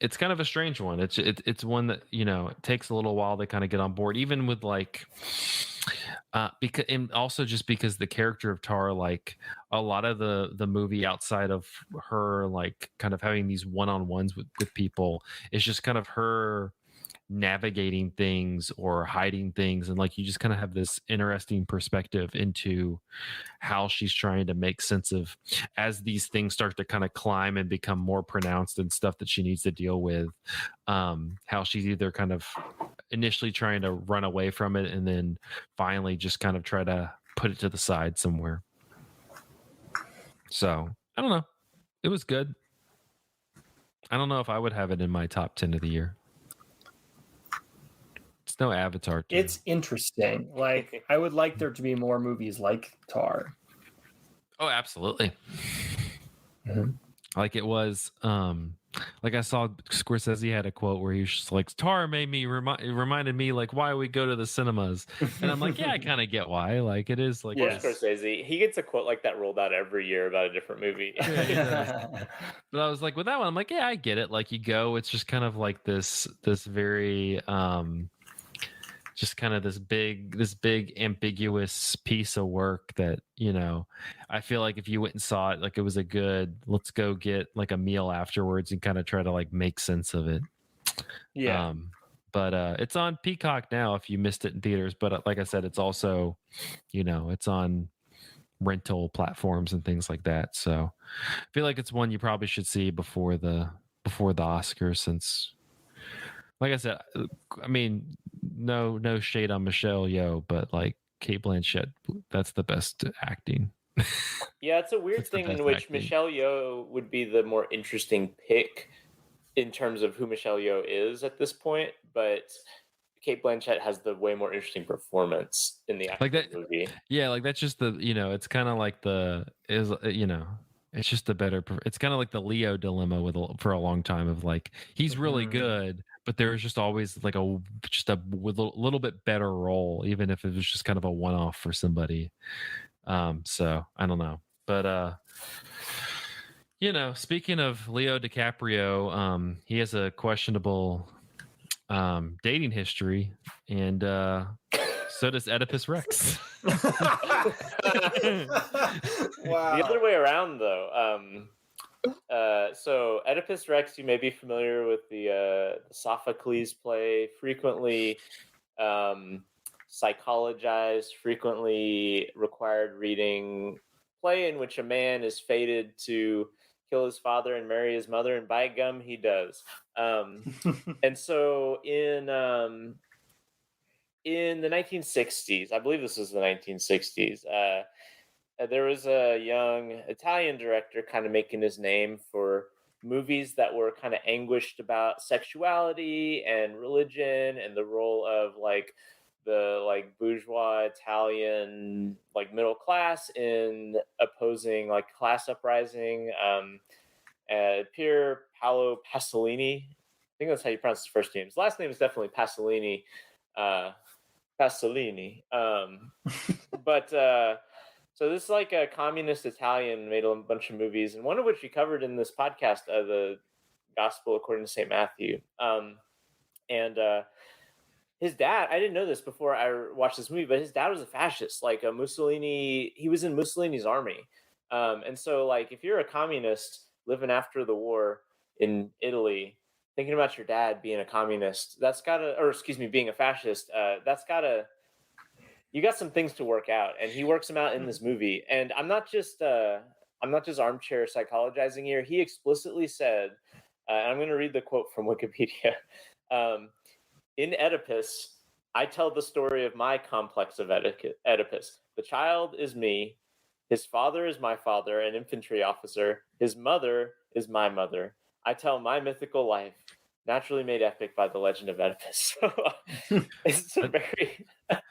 it's kind of a strange one. It's one that, it takes a little while to kind of get on board, even with like because, and also just because the character of Tara, like a lot of the movie outside of her like kind of having these one-on-ones with people, is just kind of her navigating things or hiding things, and like you just kind of have this interesting perspective into how she's trying to make sense of, as these things start to kind of climb and become more pronounced and stuff that she needs to deal with, how she's either kind of initially trying to run away from it and then finally just kind of try to put it to the side somewhere. So I don't know, it was good. I don't know if I would have it in my top 10 of the year. It's no Avatar. It's interesting. Like, I would like there to be more movies like Tar. Oh, absolutely. Mm-hmm. Like it was, like I saw Scorsese had a quote where he was just like, Tar made me reminded me like why we go to the cinemas. And I'm like, yeah, I kind of get why. Like it is like, yeah, Scorsese, he gets a quote like that rolled out every year about a different movie. But I was like, with that one, I'm like, yeah, I get it. Like you go, it's just kind of like this very just kind of this big ambiguous piece of work that, I feel like if you went and saw it, like it was a good, let's go get like a meal afterwards and kind of try to like make sense of it. Yeah. But it's on Peacock now if you missed it in theaters. But like I said, it's also, it's on rental platforms and things like that. So I feel like it's one you probably should see before the Oscars, since, like I said, I mean, no shade on Michelle Yeoh, but like Cate Blanchett, that's the best acting. Yeah, it's a weird thing in which acting. Michelle Yeoh would be the more interesting pick in terms of who Michelle Yeoh is at this point, but Cate Blanchett has the way more interesting performance in the movie. Yeah, like that's just the, it's kind of like it's just a better. It's kind of like the Leo dilemma for a long time of like, he's really good, but there was just always like a little bit better role, even if it was just kind of a one-off for somebody. So I don't know, but speaking of Leo DiCaprio, he has a questionable dating history, and so does Oedipus Rex. Wow. The other way around, though. So Oedipus Rex, you may be familiar with the Sophocles play, frequently psychologized, frequently required reading play in which a man is fated to kill his father and marry his mother, and by gum, he does. And so in the 1960s, I believe this was the 1960s, there was a young Italian director kind of making his name for movies that were kind of anguished about sexuality and religion and the role of like the like bourgeois Italian like middle class in opposing like class uprising. Pier Paolo Pasolini, I think that's how you pronounce his first name. His last name is definitely Pasolini. But so this is like a communist Italian, made a bunch of movies, and one of which we covered in this podcast, the Gospel according to St. Matthew. And his dad, I didn't know this before I watched this movie, but his dad was a fascist, like a Mussolini. He was in Mussolini's army. And so, like, if you're a communist living after the war in Italy, thinking about your dad being a communist, that's gotta, or excuse me, being a fascist, that's gotta, you got some things to work out. And he works them out in this movie. And I'm not just armchair psychologizing here. He explicitly said, and I'm going to read the quote from Wikipedia. In Oedipus, I tell the story of my complex of Oedipus. The child is me. His father is my father, an infantry officer. His mother is my mother. I tell my mythical life, naturally made epic by the legend of Oedipus. It's a very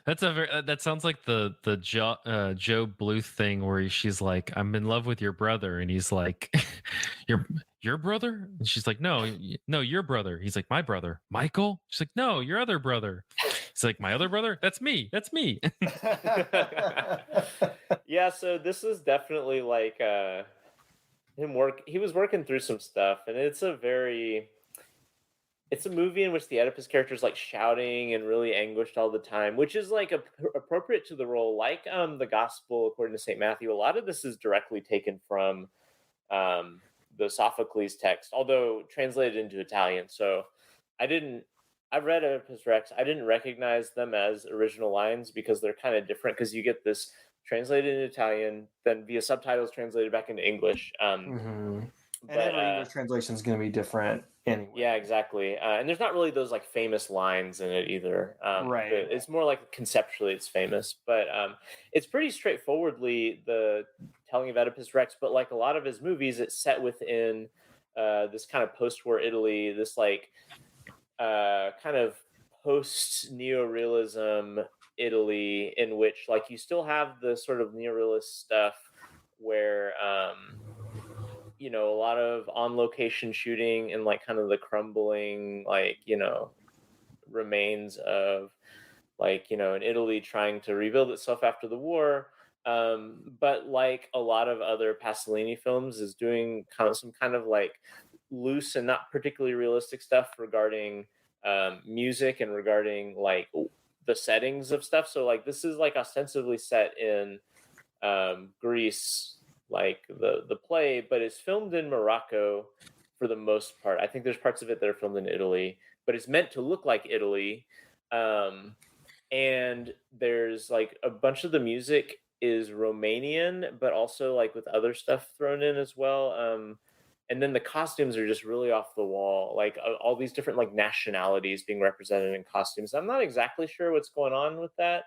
that sounds like the Joe Bluth thing where she's like, I'm in love with your brother, and he's like, your brother? And she's like, no, your brother. He's like, my brother, Michael? She's like, no, your other brother. He's like, my other brother? That's me. Yeah, so this is definitely like he was working through some stuff, and it's a movie in which the Oedipus character is like shouting and really anguished all the time, which is like appropriate to the role. Like the Gospel according to St. Matthew, a lot of this is directly taken from the Sophocles text, although translated into Italian. So I've read Oedipus Rex. I didn't recognize them as original lines because they're kind of different, because you get this translated in Italian, then via subtitles translated back into English. And every English translation is going to be different anyway. Yeah, exactly. And there's not really those like famous lines in it either. Right. It's more like conceptually it's famous, but it's pretty straightforwardly the telling of Oedipus Rex. But like a lot of his movies, it's set within this kind of post-war Italy, this like kind of post-neorealism Italy, in which like you still have the sort of neorealist stuff where a lot of on-location shooting and like kind of the crumbling, like, remains of like, an Italy trying to rebuild itself after the war. But like a lot of other Pasolini films is doing some kind of like loose and not particularly realistic stuff regarding music and regarding like the settings of stuff. So like this is like ostensibly set in Greece, like the play, but it's filmed in Morocco for the most part. I think there's parts of it that are filmed in Italy, but it's meant to look like Italy. And there's like a bunch of the music is Romanian, but also like with other stuff thrown in as well. And then the costumes are just really off the wall, like all these different like nationalities being represented in costumes. I'm not exactly sure what's going on with that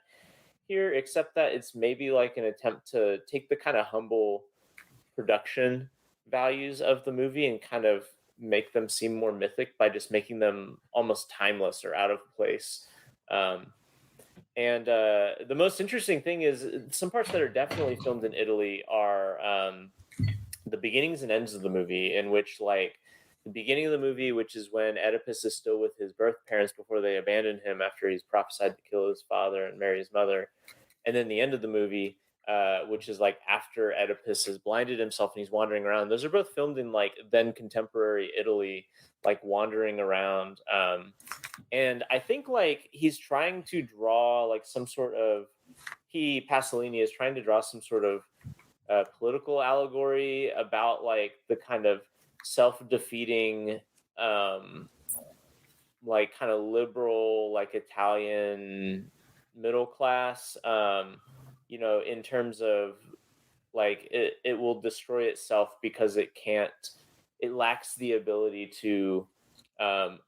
here, except that it's maybe like an attempt to take the kind of humble production values of the movie and kind of make them seem more mythic by just making them almost timeless or out of place. And the most interesting thing is some parts that are definitely filmed in Italy are the beginnings and ends of the movie, in which like the beginning of the movie, which is when Oedipus is still with his birth parents before they abandon him after he's prophesied to kill his father and marry his mother. And then the end of the movie, which is like after Oedipus has blinded himself and he's wandering around. Those are both filmed in like then contemporary Italy, like wandering around. And I think like he's trying to draw like some sort of, Pasolini is trying to draw some sort of political allegory about like the kind of self-defeating, like kind of liberal, like Italian middle class, in terms of like it will destroy itself because it lacks the ability to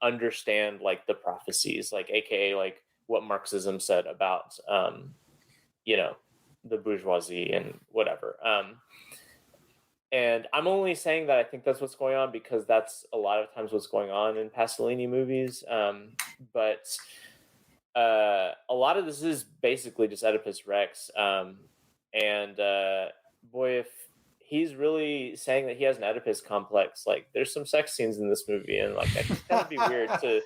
understand like the prophecies, like AKA like what Marxism said about the bourgeoisie and whatever. And I'm only saying that I think that's what's going on because that's a lot of times what's going on in Pasolini movies. But a lot of this is basically just Oedipus Rex. And boy, if he's really saying that he has an Oedipus complex, like there's some sex scenes in this movie, and like I think that would be weird to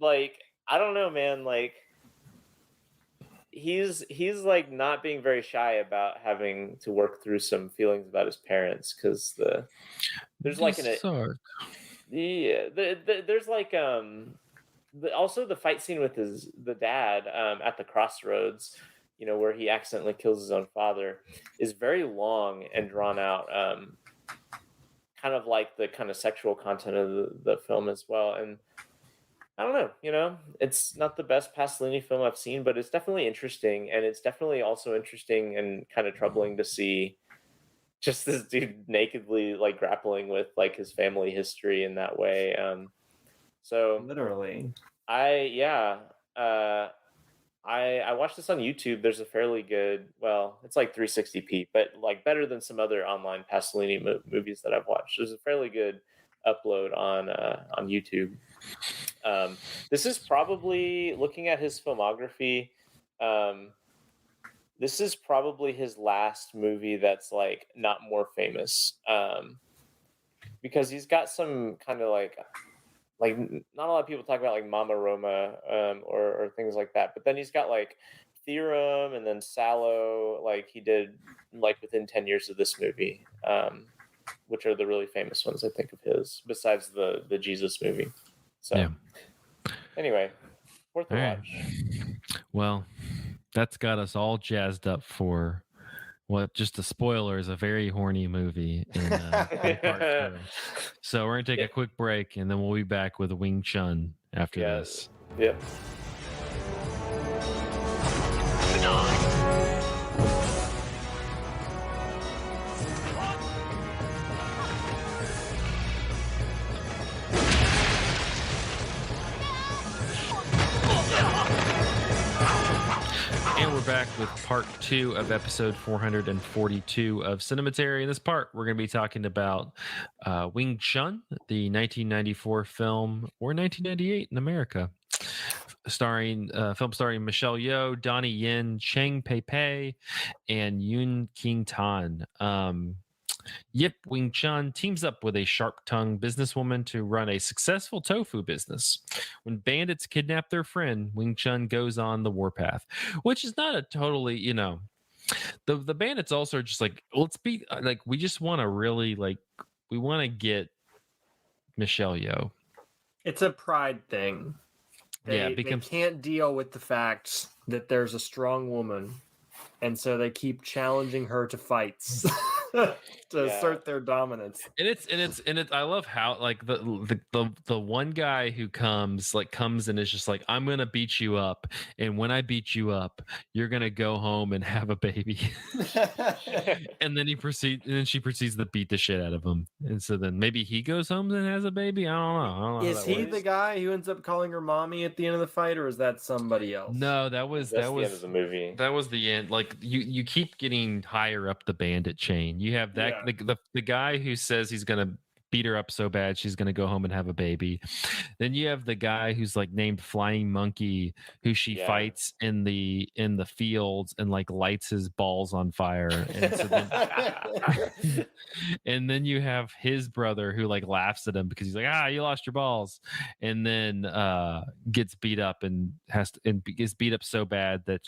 like, I don't know, man, like he's like not being very shy about having to work through some feelings about his parents, because there's like Yeah, there's like also the fight scene with the dad at the crossroads, where he accidentally kills his own father, is very long and drawn out. Kind of like the kind of sexual content of the film as well. And I don't know, it's not the best Pasolini film I've seen, but it's definitely interesting, and it's definitely also interesting and kind of troubling to see just this dude nakedly like grappling with like his family history in that way. So literally, uh, I watched this on YouTube. There's a fairly good, well, it's like 360p, but like better than some other online Pasolini movies that I've watched. There's a fairly good upload on YouTube. This is probably, looking at his filmography, this is probably his last movie that's like not more famous, because he's got some kind of like not a lot of people talk about like Mama Roma, or things like that. But then he's got like Theorem and then Sallow, like he did like within 10 years of this movie, which are the really famous ones I think of his, besides the Jesus movie. So yeah. Anyway, worth a watch. Well, that's got us all jazzed up for what, just a spoiler, is a very horny movie in part 2. So we're gonna take a quick break, and then we'll be back with Wing Chun after this. Yep. And we're back with part 2 of episode 442 of Cinematary. In this part, we're going to be talking about Wing Chun, the 1994 film, or 1998 in America, film starring Michelle Yeoh, Donnie Yen, Cheng Pei Pei, and Yoon King Tan. Yip Wing Chun teams up with a sharp-tongued businesswoman to run a successful tofu business. When bandits kidnap their friend, Wing Chun goes on the warpath, which is not a totally, the bandits also are just like, let's be like, we just want to really like, we want to get Michelle Yeoh. It's a pride thing. They can't deal with the fact that there's a strong woman, and so they keep challenging her to fights. To assert their dominance. And it's I love how like the one guy who comes and is just like, I'm gonna beat you up, and when I beat you up, you're gonna go home and have a baby. And then she proceeds to beat the shit out of him, and so then maybe he goes home and has a baby. I don't know. Is he the guy who ends up calling her mommy at the end of the fight, or is that somebody else? No, that was the end of the movie. That was the end. Like you keep getting higher up the bandit chain. You have that the guy who says he's gonna beat her up so bad she's gonna go home and have a baby. Then you have the guy who's like named Flying Monkey, who she fights in the fields and like lights his balls on fire. And so then, and then you have his brother who like laughs at him because he's like, you lost your balls, and then gets beat up and gets beat up so bad that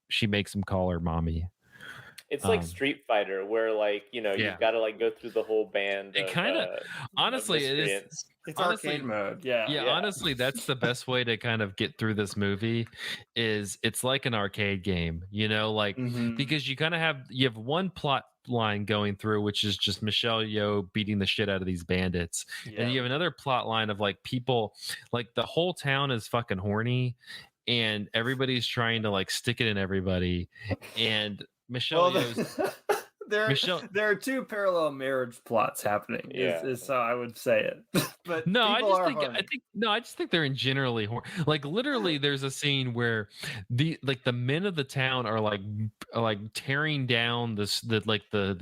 she makes him call her mommy. It's like Street Fighter, where like you've got to like go through the whole band. It kind of, honestly, it is. It's arcade mode. Yeah. Honestly, that's the best way to kind of get through this movie. Is it's like an arcade game, because you kind of have one plot line going through, which is just Michelle Yeoh beating the shit out of these bandits, and you have another plot line of like people, like the whole town is fucking horny, and everybody's trying to like stick it in everybody, and Michelle Yeoh's there are two parallel marriage plots happening. Is how I would say it. But no, I just think they're generally like literally. There's a scene where the men of the town are like tearing down the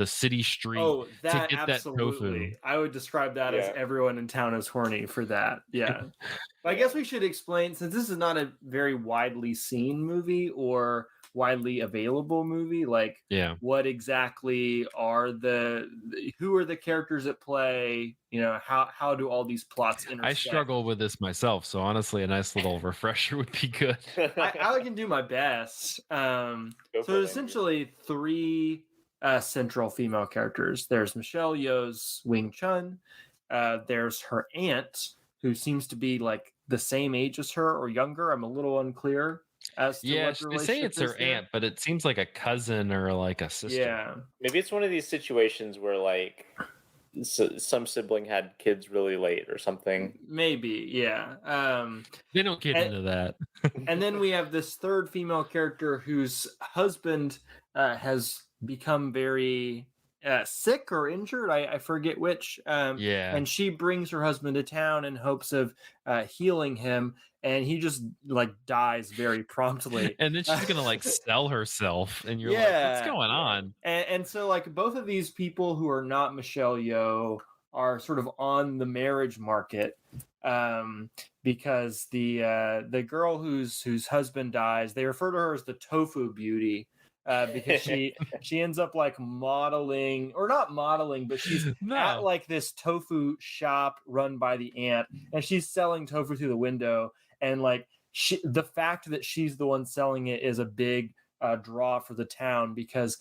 city street to get that tofu. I would describe that as everyone in town is horny for that. Yeah. I guess we should explain, since this is not a very widely seen movie or widely available movie, like what exactly are who are the characters at play, how do all these plots intersect? I struggle with this myself, so honestly a nice little refresher would be good. I can do my best. So essentially 3 central female characters. There's Michelle Yeoh's Wing Chun, there's her aunt, who seems to be like the same age as her or younger. I'm a little unclear as to what the they say relationship it's is her there. aunt, but it seems like a cousin or like a sister. Yeah, maybe it's one of these situations where like some sibling had kids really late or something. maybe. Yeah. They don't get into that. And then we have this third female character whose husband has become very sick or injured. I forget which. Yeah. And she brings her husband to town in hopes of healing him, and he just like dies very promptly. And then she's gonna like sell herself, and you're like, what's going on? And so like both of these people who are not Michelle Yeoh are sort of on the marriage market, because the girl whose husband dies, they refer to her as the tofu beauty, because she ends up like modeling, or not modeling, but she's at like this tofu shop run by the aunt, and she's selling tofu through the window, and like the fact that she's the one selling it is a big draw for the town, because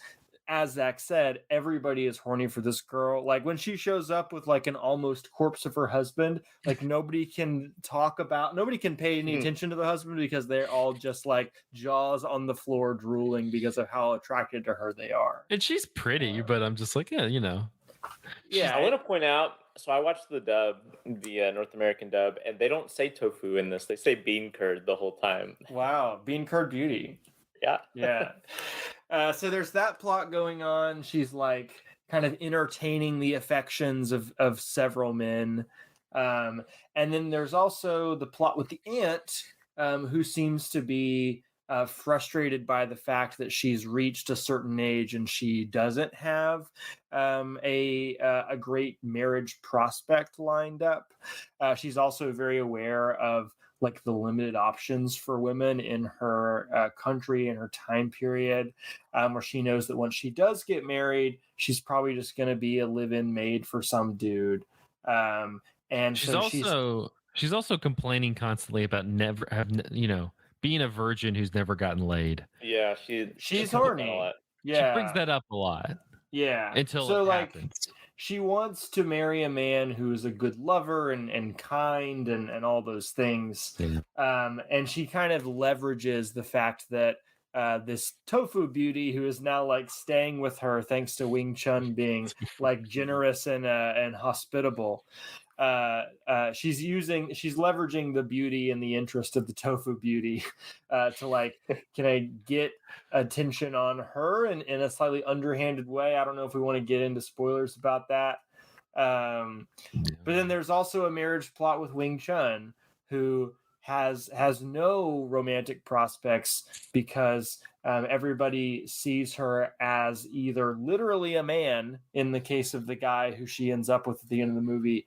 as Zach said, everybody is horny for this girl. Like when she shows up with like an almost corpse of her husband, like nobody can pay any attention to the husband, because they're all just like jaws on the floor drooling because of how attracted to her they are. And she's pretty, but I'm just like, yeah, you know. Yeah, I want to point out, so I watched the dub, the North American dub, and they don't say tofu in this. They say bean curd the whole time. Wow, bean curd beauty. Yeah. So there's that plot going on. She's like kind of entertaining the affections of several men. And then there's also the plot with the aunt, who seems to be frustrated by the fact that she's reached a certain age and she doesn't have a great marriage prospect lined up. She's also very aware of like the limited options for women in her country and her time period, where she knows that once she does get married, she's probably just going to be a live-in maid for some dude. And she's also complaining constantly about never having, being a virgin who's never gotten laid. Yeah, she's horny. Yeah, she brings that up a lot. Yeah, until it happens. She wants to marry a man who's a good lover and kind and all those things. Yeah. And she kind of leverages the fact that this tofu beauty, who is now like staying with her thanks to Wing Chun being like generous and hospitable. She's leveraging the beauty in the interest of the tofu beauty to like, can I get attention on her in a slightly underhanded way? I don't know if we want to get into spoilers about that. But then there's also a marriage plot with Wing Chun, who has no romantic prospects, because everybody sees her as either literally a man in the case of the guy who she ends up with at the end of the movie,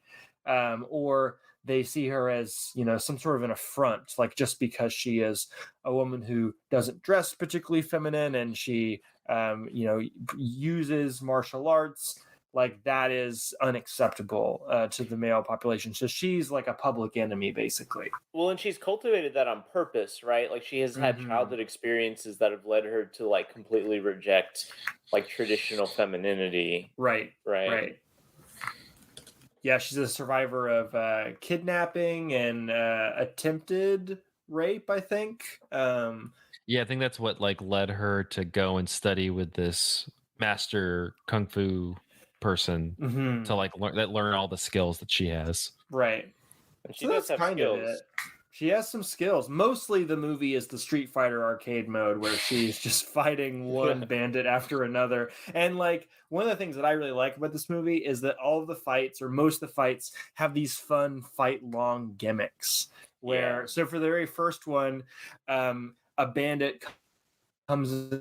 or they see her as, some sort of an affront, like just because she is a woman who doesn't dress particularly feminine and she, uses martial arts, like that is unacceptable to the male population. So she's like a public enemy, basically. Well, and she's cultivated that on purpose, right? Like she has had childhood experiences that have led her to like completely reject like traditional femininity. Right. Yeah, she's a survivor of kidnapping and attempted rape, I think. Yeah, I think that's what like led her to go and study with this master kung fu person to like learn all the skills that she has. Right. And she does have skills. Of it. She has some skills. Mostly the movie is the Street Fighter arcade mode, where she's just fighting one bandit after another. And like one of the things that I really like about this movie is that all of the fights, or most of the fights, have these fun fight long gimmicks. So for the very first one, a bandit comes,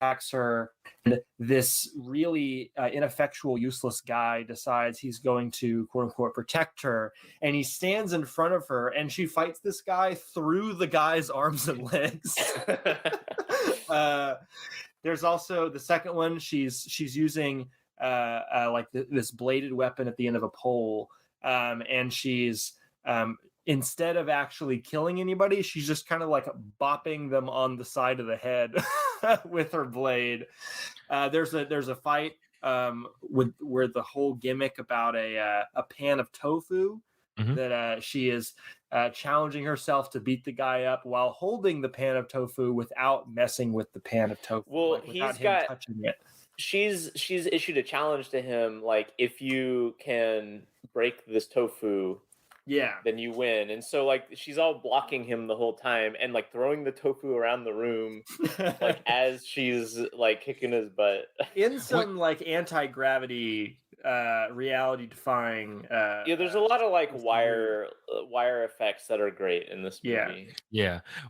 attacks her, and this really ineffectual, useless guy decides he's going to quote unquote protect her, and he stands in front of her, and she fights this guy through the guy's arms and legs. There's also the second one. She's using this bladed weapon at the end of a pole, and she's instead of actually killing anybody, she's just kind of like bopping them on the side of the head with her blade. There's a fight with where the whole gimmick about a pan of tofu, that she is challenging herself to beat the guy up while holding the pan of tofu without messing with the pan of tofu, well, without him touching it. She's issued a challenge to him, like, if you can break this tofu, then you win. And so, like, she's all blocking him the whole time and like throwing the tofu around the room, like as she's like kicking his butt in some like anti-gravity reality defying there's a lot of like wire effects that are great in this movie.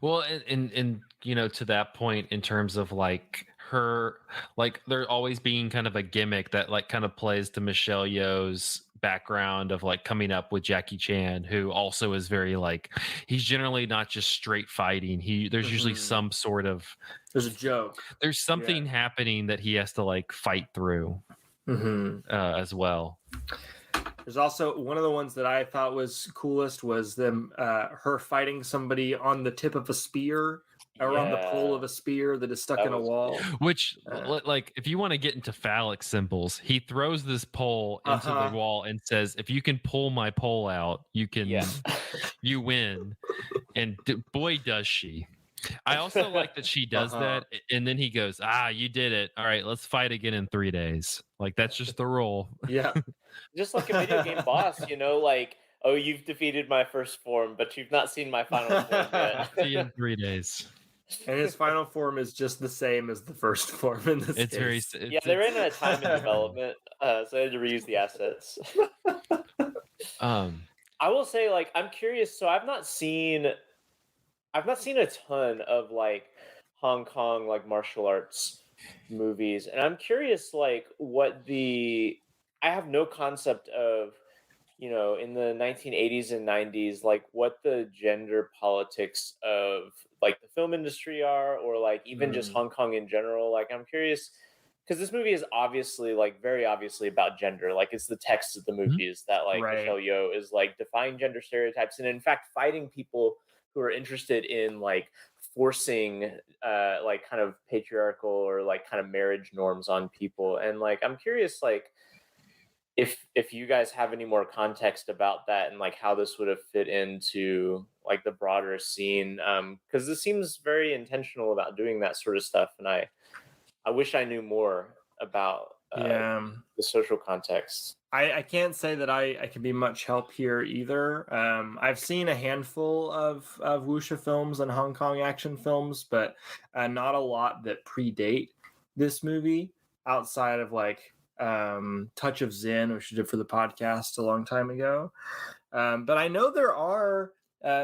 Well, and you know, to that point, in terms of like her, like there always being kind of a gimmick that like kind of plays to Michelle Yeoh's background of like coming up with Jackie Chan, who also is very like, he's generally not just straight fighting. There's usually some sort of, there's a joke, there's something happening that he has to like fight through as well. There's also one of the ones that I thought was coolest was her fighting somebody on the tip of a spear, or on the pole of a spear that is stuck in a wall. Which, like, if you want to get into phallic symbols, he throws this pole into the wall and says, "If you can pull my pole out, you can, you win." And boy, does she! I also like that she does that, and then he goes, "You did it. All right, let's fight again in 3 days." Like that's just the rule. Yeah, just like a video game boss, you know, like, oh, you've defeated my first form, but you've not seen my final form yet. See you in 3 days. And his final form is just the same as the first form in this case. They're in a time in development, so they had to reuse the assets. I will say, like, I'm curious. So I've not seen a ton of like Hong Kong like martial arts movies, and I'm curious, like, I have no concept of, you know, in the 1980s and 90s, like what the gender politics of like the film industry are, or like even just Hong Kong in general. Like, I'm curious because this movie is obviously like very obviously about gender. Like, it's the text of the movie is that like Michelle Yeoh is like defying gender stereotypes and in fact fighting people who are interested in like forcing like kind of patriarchal or like kind of marriage norms on people. And like, I'm curious, like, if you guys have any more context about that and like how this would have fit into like the broader scene, because this seems very intentional about doing that sort of stuff, and I wish I knew more about the social context. I can't say that I can be much help here either. I've seen a handful of wuxia films and Hong Kong action films, but not a lot that predate this movie outside of like Touch of Zen, which we did for the podcast a long time ago. But I know there are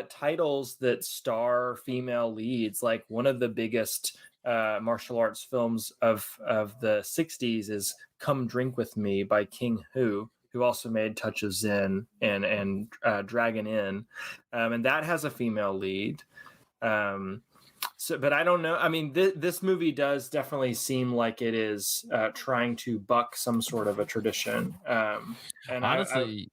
titles that star female leads. Like one of the biggest martial arts films of the 60s is Come Drink With Me by King Hu also made Touch of Zen and Dragon Inn. And that has a female lead. So, but I don't know. I mean, this movie does definitely seem like it is trying to buck some sort of a tradition. And honestly,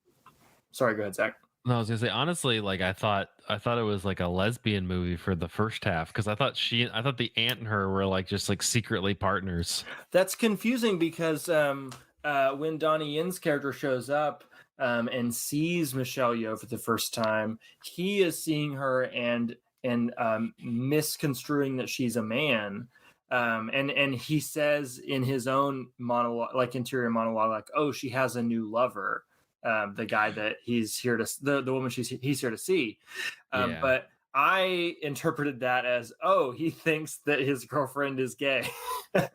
sorry, go ahead, Zach. No, I was gonna say honestly, like I thought it was like a lesbian movie for the first half because I thought the aunt and her were like just like secretly partners. That's confusing because when Donnie Yin's character shows up and sees Michelle Yeoh for the first time, he is seeing her and misconstruing that she's a man. And he says in his own monologue, like interior monologue, like, "Oh, she has a new lover." The guy that he's here to, the woman he's here to see. But I interpreted that as, oh, he thinks that his girlfriend is gay. That's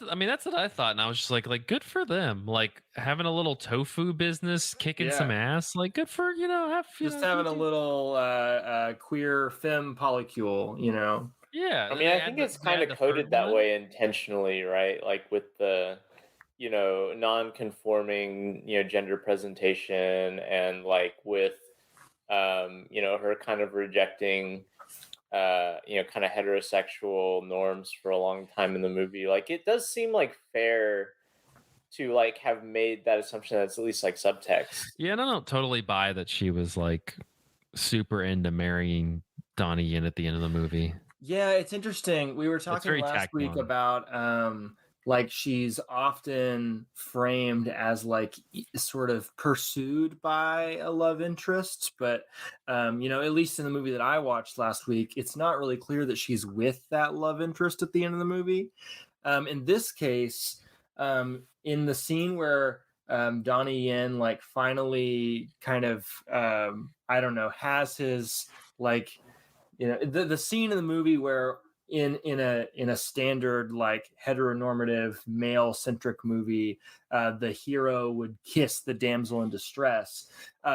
what I thought. And I was just like good for them. Like having a little tofu business, kicking some ass. Like good for, having a little queer femme polycule, Yeah. I mean, I think it's kind of coded that way intentionally, right? Like with the, non-conforming, gender presentation, and like with, her kind of rejecting, kind of heterosexual norms for a long time in the movie. Like, it does seem like fair to like have made that assumption that's at least like subtext. Yeah, and I don't totally buy that she was like super into marrying Donnie Yen at the end of the movie. Yeah, it's interesting. We were talking last week about like she's often framed as like sort of pursued by a love interest, but at least in the movie that I watched last week, it's not really clear that she's with that love interest at the end of the movie. In this case, in the scene where Donnie Yen like finally kind of has his like the scene in the movie where in a standard like heteronormative male centric movie, the hero would kiss the damsel in distress.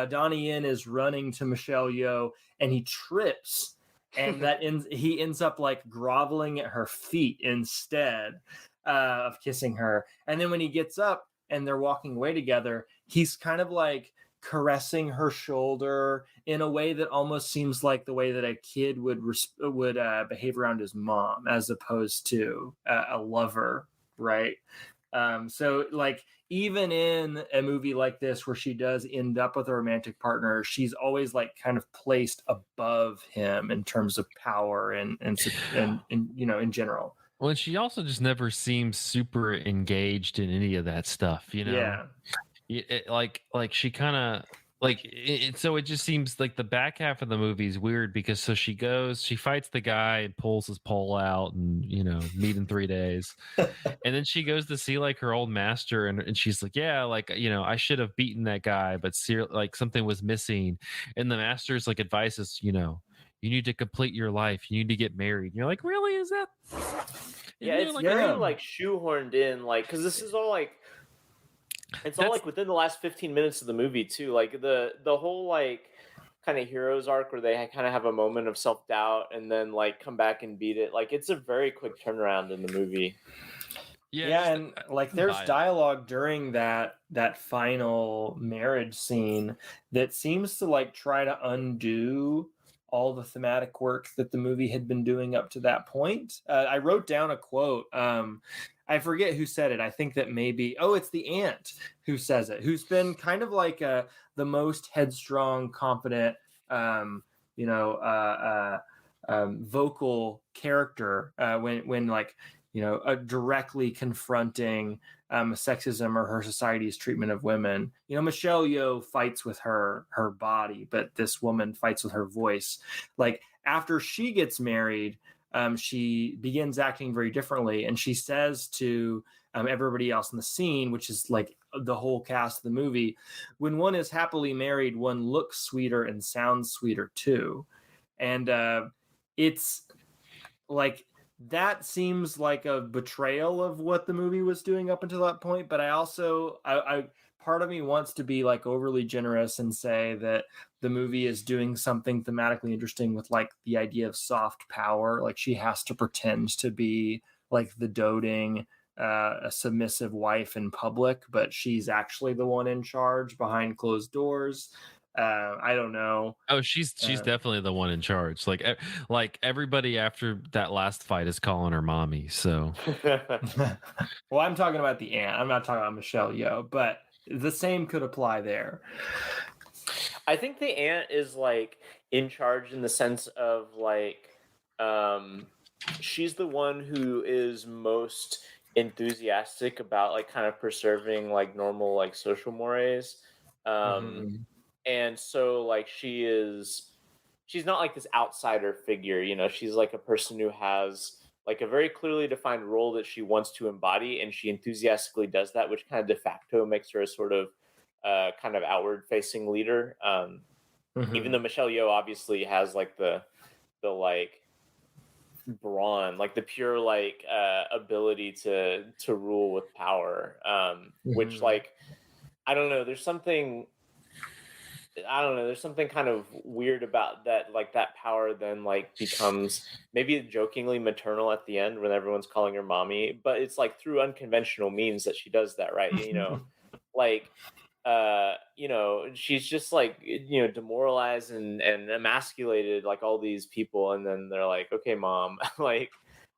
Donnie Yen is running to Michelle Yeoh and he trips, and he ends up like groveling at her feet instead of kissing her. And then when he gets up and they're walking away together, he's kind of like caressing her shoulder in a way that almost seems like the way that a kid would behave around his mom, as opposed to a lover, right? So like even in a movie like this where she does end up with a romantic partner, she's always like kind of placed above him in terms of power and in general. Well, and she also just never seems super engaged in any of that stuff, Yeah. Like she kind of like it, so it just seems like the back half of the movie is weird because she fights the guy and pulls his pole out and meet in 3 days, and then she goes to see like her old master and she's like, yeah, like I should have beaten that guy, but like something was missing, and the master's like advices, you need to complete your life, you need to get married, and you're like, really, is that yeah, it's like, very like shoehorned in, like, because this is all like it's all like within the last 15 minutes of the movie too, like the whole like kind of hero's arc where they kind of have a moment of self-doubt and then like come back and beat it, like it's a very quick turnaround in the movie. Yeah, and like there's dialogue during that final marriage scene that seems to like try to undo all the thematic work that the movie had been doing up to that point. I wrote down a quote. I forget who said it. I think that maybe, it's the aunt who says it, who's been kind of like the most headstrong, confident, vocal character when like, directly confronting sexism or her society's treatment of women. Michelle Yeoh fights with her body, but this woman fights with her voice. Like after she gets married, she begins acting very differently, and she says to everybody else in the scene, which is like the whole cast of the movie, when one is happily married, one looks sweeter and sounds sweeter too. And it's like that seems like a betrayal of what the movie was doing up until that point. But I also, I part of me wants to be like overly generous and say that the movie is doing something thematically interesting with like the idea of soft power. Like she has to pretend to be like the doting, a submissive wife in public, but she's actually the one in charge behind closed doors. I don't know. Oh, she's definitely the one in charge. Like everybody after that last fight is calling her mommy. So, well, I'm talking about the aunt. I'm not talking about Michelle Yeoh, but the same could apply there. I think the aunt is like in charge in the sense of like, she's the one who is most enthusiastic about like kind of preserving like normal like social mores. And so like she's not like this outsider figure, she's like a person who has like a very clearly defined role that she wants to embody, and she enthusiastically does that, which kind of de facto makes her a sort of kind of outward facing leader. Even though Michelle Yeoh obviously has like the like brawn, like the pure like ability to rule with power, which like I don't know, there's something kind of weird about that, like that power then like becomes maybe jokingly maternal at the end when everyone's calling her mommy, but it's like through unconventional means that she does that, right? Like she's just like demoralized and emasculated like all these people, and then they're like, okay, mom. Like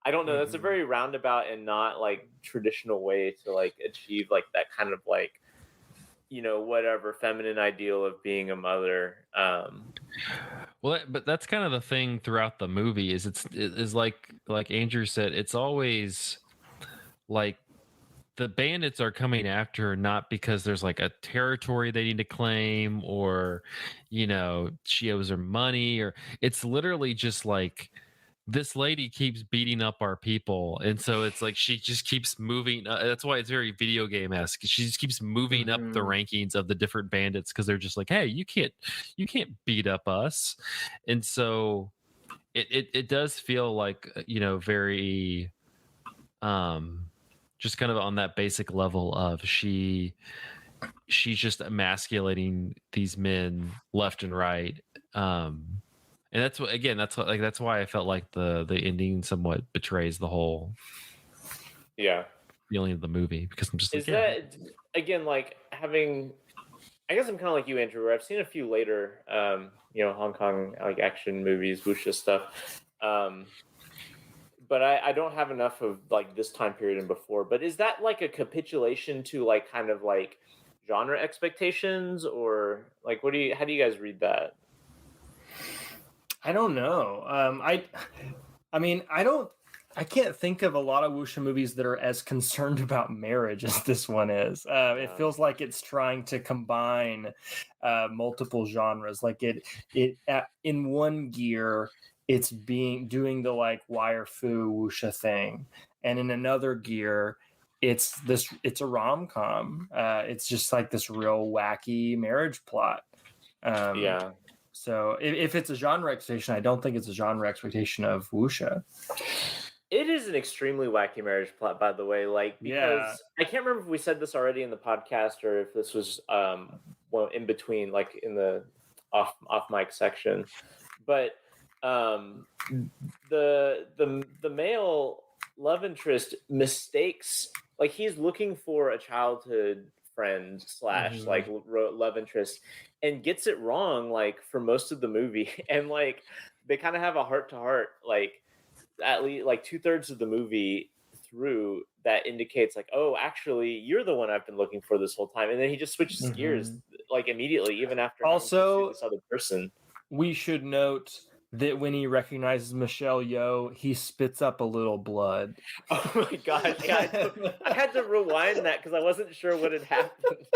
I don't know, that's a very roundabout and not like traditional way to like achieve like that kind of like whatever feminine ideal of being a mother. Well, but that's kind of the thing throughout the movie is it's like Andrew said, it's always like the bandits are coming after her not because there's like a territory they need to claim, or she owes her money, or it's literally just like this lady keeps beating up our people, and so it's like she just keeps moving. That's why it's very video game-esque. She just keeps moving up the rankings of the different bandits because they're just like, hey, you can't beat up us. And so it does feel like very just kind of on that basic level of she's just emasculating these men left and right. And that's why I felt like the ending somewhat betrays the whole feeling of the movie, because I'm just that again, like having, I guess I'm kind of like you, Andrew, where I've seen a few later Hong Kong like action movies, wuxia stuff, but I don't have enough of like this time period and before. But is that like a capitulation to like kind of like genre expectations, or like how do you guys read that? I don't know. I mean, I can't think of a lot of wuxia movies that are as concerned about marriage as this one is. It feels like it's trying to combine multiple genres. Like it in one gear, it's doing the like wire fu wuxia thing, and in another gear, it's a rom-com. It's just like this real wacky marriage plot. So if it's a genre expectation, I don't think it's a genre expectation of wuxia. It is an extremely wacky marriage plot, by the way. Like, because I can't remember if we said this already in the podcast or if this was in between, like in the off mic section. But the male love interest mistakes, like he's looking for a childhood friend / like love interest, and gets it wrong like for most of the movie. And like they kind of have a heart to heart, like at least like 2/3 of the movie through, that indicates like, oh, actually you're the one I've been looking for this whole time. And then he just switches gears like immediately, even after also this other person. We should note that when he recognizes Michelle Yeoh, he spits up a little blood. Oh my gosh. Yeah, I had to rewind that because I wasn't sure what had happened.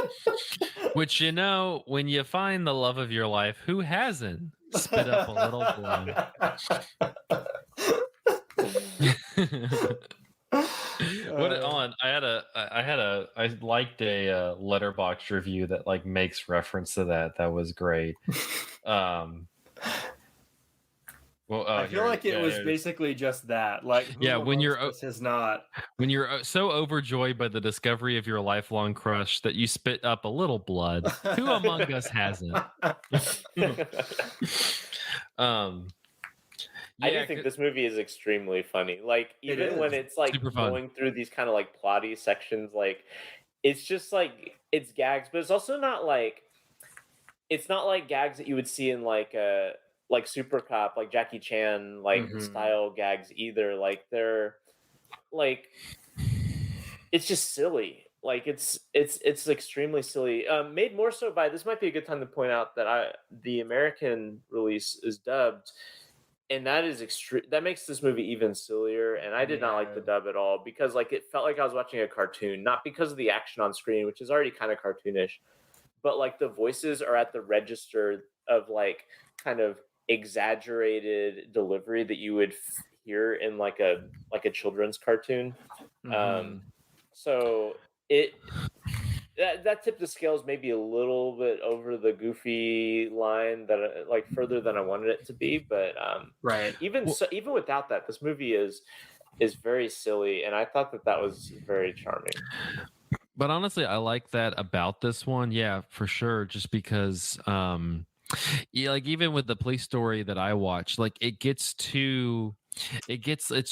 Which, when you find the love of your life, who hasn't spit up a little blood? I liked a Letterboxd review that like makes reference to that. That was great. I feel like it was basically just that. Like, when you're so overjoyed by the discovery of your lifelong crush that you spit up a little blood, who among us hasn't? I do think this movie is extremely funny. Like, even when it's like going through these kind of like plotty sections, like it's just like it's gags, but it's also not like gags that you would see in like Super Cop, like Jackie Chan style gags either. Like they're like, it's just silly. Like it's extremely silly. Made more so by, this might be a good time to point out that the American release is dubbed, and that is that makes this movie even sillier. And I did not like the dub at all, because like it felt like I was watching a cartoon, not because of the action on screen, which is already kind of cartoonish, but like the voices are at the register of like kind of exaggerated delivery that you would hear in like a children's cartoon. So that tipped the scales maybe a little bit over the goofy line, that like further than I wanted it to be. But even without that, this movie is very silly, and I thought that was very charming. But honestly, I like that about this one. Yeah, for sure. Just because like even with the police story that I watched, like it's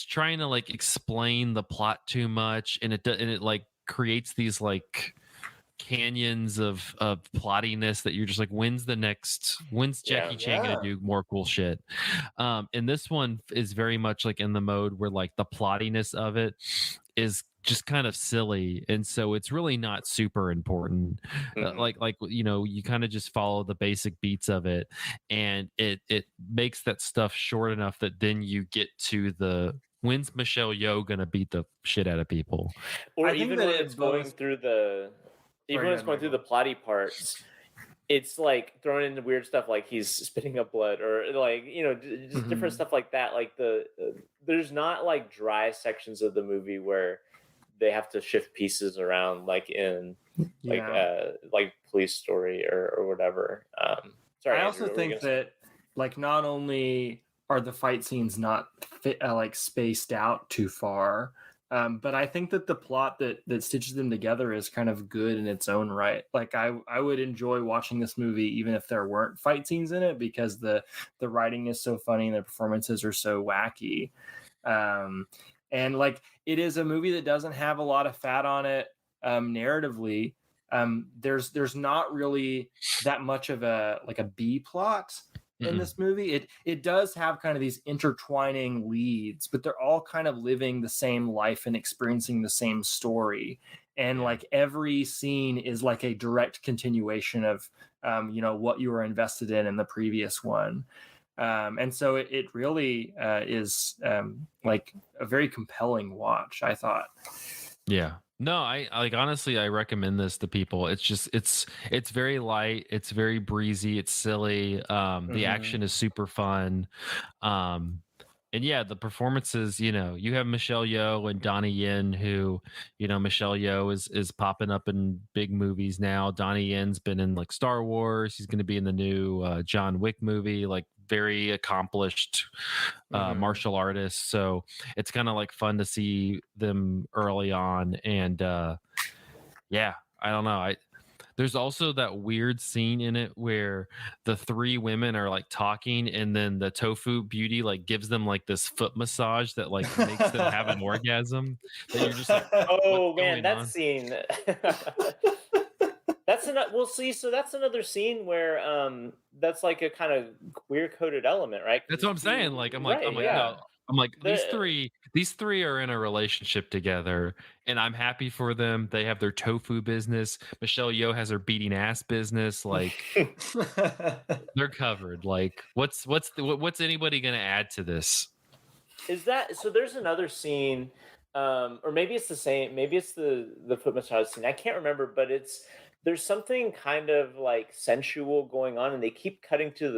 trying to like explain the plot too much, and it like creates these like canyons of plottiness that you're just like, when's Jackie Chan gonna do more cool shit? And this one is very much like in the mode where like the plottiness of it is just kind of silly, and so it's really not super important. You kind of just follow the basic beats of it, and it makes that stuff short enough that then you get to the when's Michelle Yeoh gonna beat the shit out of people? Or I think even that when it it's going both- through the, even Sorry, when it's go going ahead, through the Michael. plotty parts, it's like throwing into weird stuff like he's spitting up blood, or like, you know, just different Mhm. stuff like that. Like there's not like dry sections of the movie where they have to shift pieces around, like in like Police Story or whatever. Sorry, I Andrew, also what were you think gonna say? that like not only are the fight scenes not like spaced out too far, but I think that the plot that stitches them together is kind of good in its own right. Like I would enjoy watching this movie even if there weren't fight scenes in it, because the writing is so funny and the performances are so wacky. And like it is a movie that doesn't have a lot of fat on it narratively. There's not really that much of a B plot in this movie. It does have kind of these intertwining leads, but they're all kind of living the same life and experiencing the same story. And like every scene is like a direct continuation of what you were invested in the previous one. And so it really is like a very compelling watch, I thought. Yeah. No, I like, honestly, I recommend this to people. It's just it's very light, it's very breezy, it's silly. The action is super fun. And yeah, the performances, you have Michelle Yeoh and Donnie Yen, who, Michelle Yeoh is popping up in big movies now. Donnie Yen's been in like Star Wars. He's going to be in the new John Wick movie, like very accomplished martial artist. So it's kind of like fun to see them early on. And yeah, I don't know. There's also that weird scene in it where the three women are like talking, and then the tofu beauty like gives them like this foot massage that like makes them have an orgasm. That you're just like, oh what's man, going that on? scene. That's another. Well, see, so that's another scene where that's like a kind of queer coded element, right? 'Cause That's what I'm it's saying. two- Like, I'm like, yeah. no. I'm like, The- these three are in a relationship together, and I'm happy for them. They have their tofu business. Michelle Yeoh has her beating ass business. Like, they're covered. Like, what's anybody gonna add to this? Is that so? There's another scene, or maybe it's the same. Maybe it's the foot massage scene. I can't remember, but there's something kind of like sensual going on, and they keep cutting to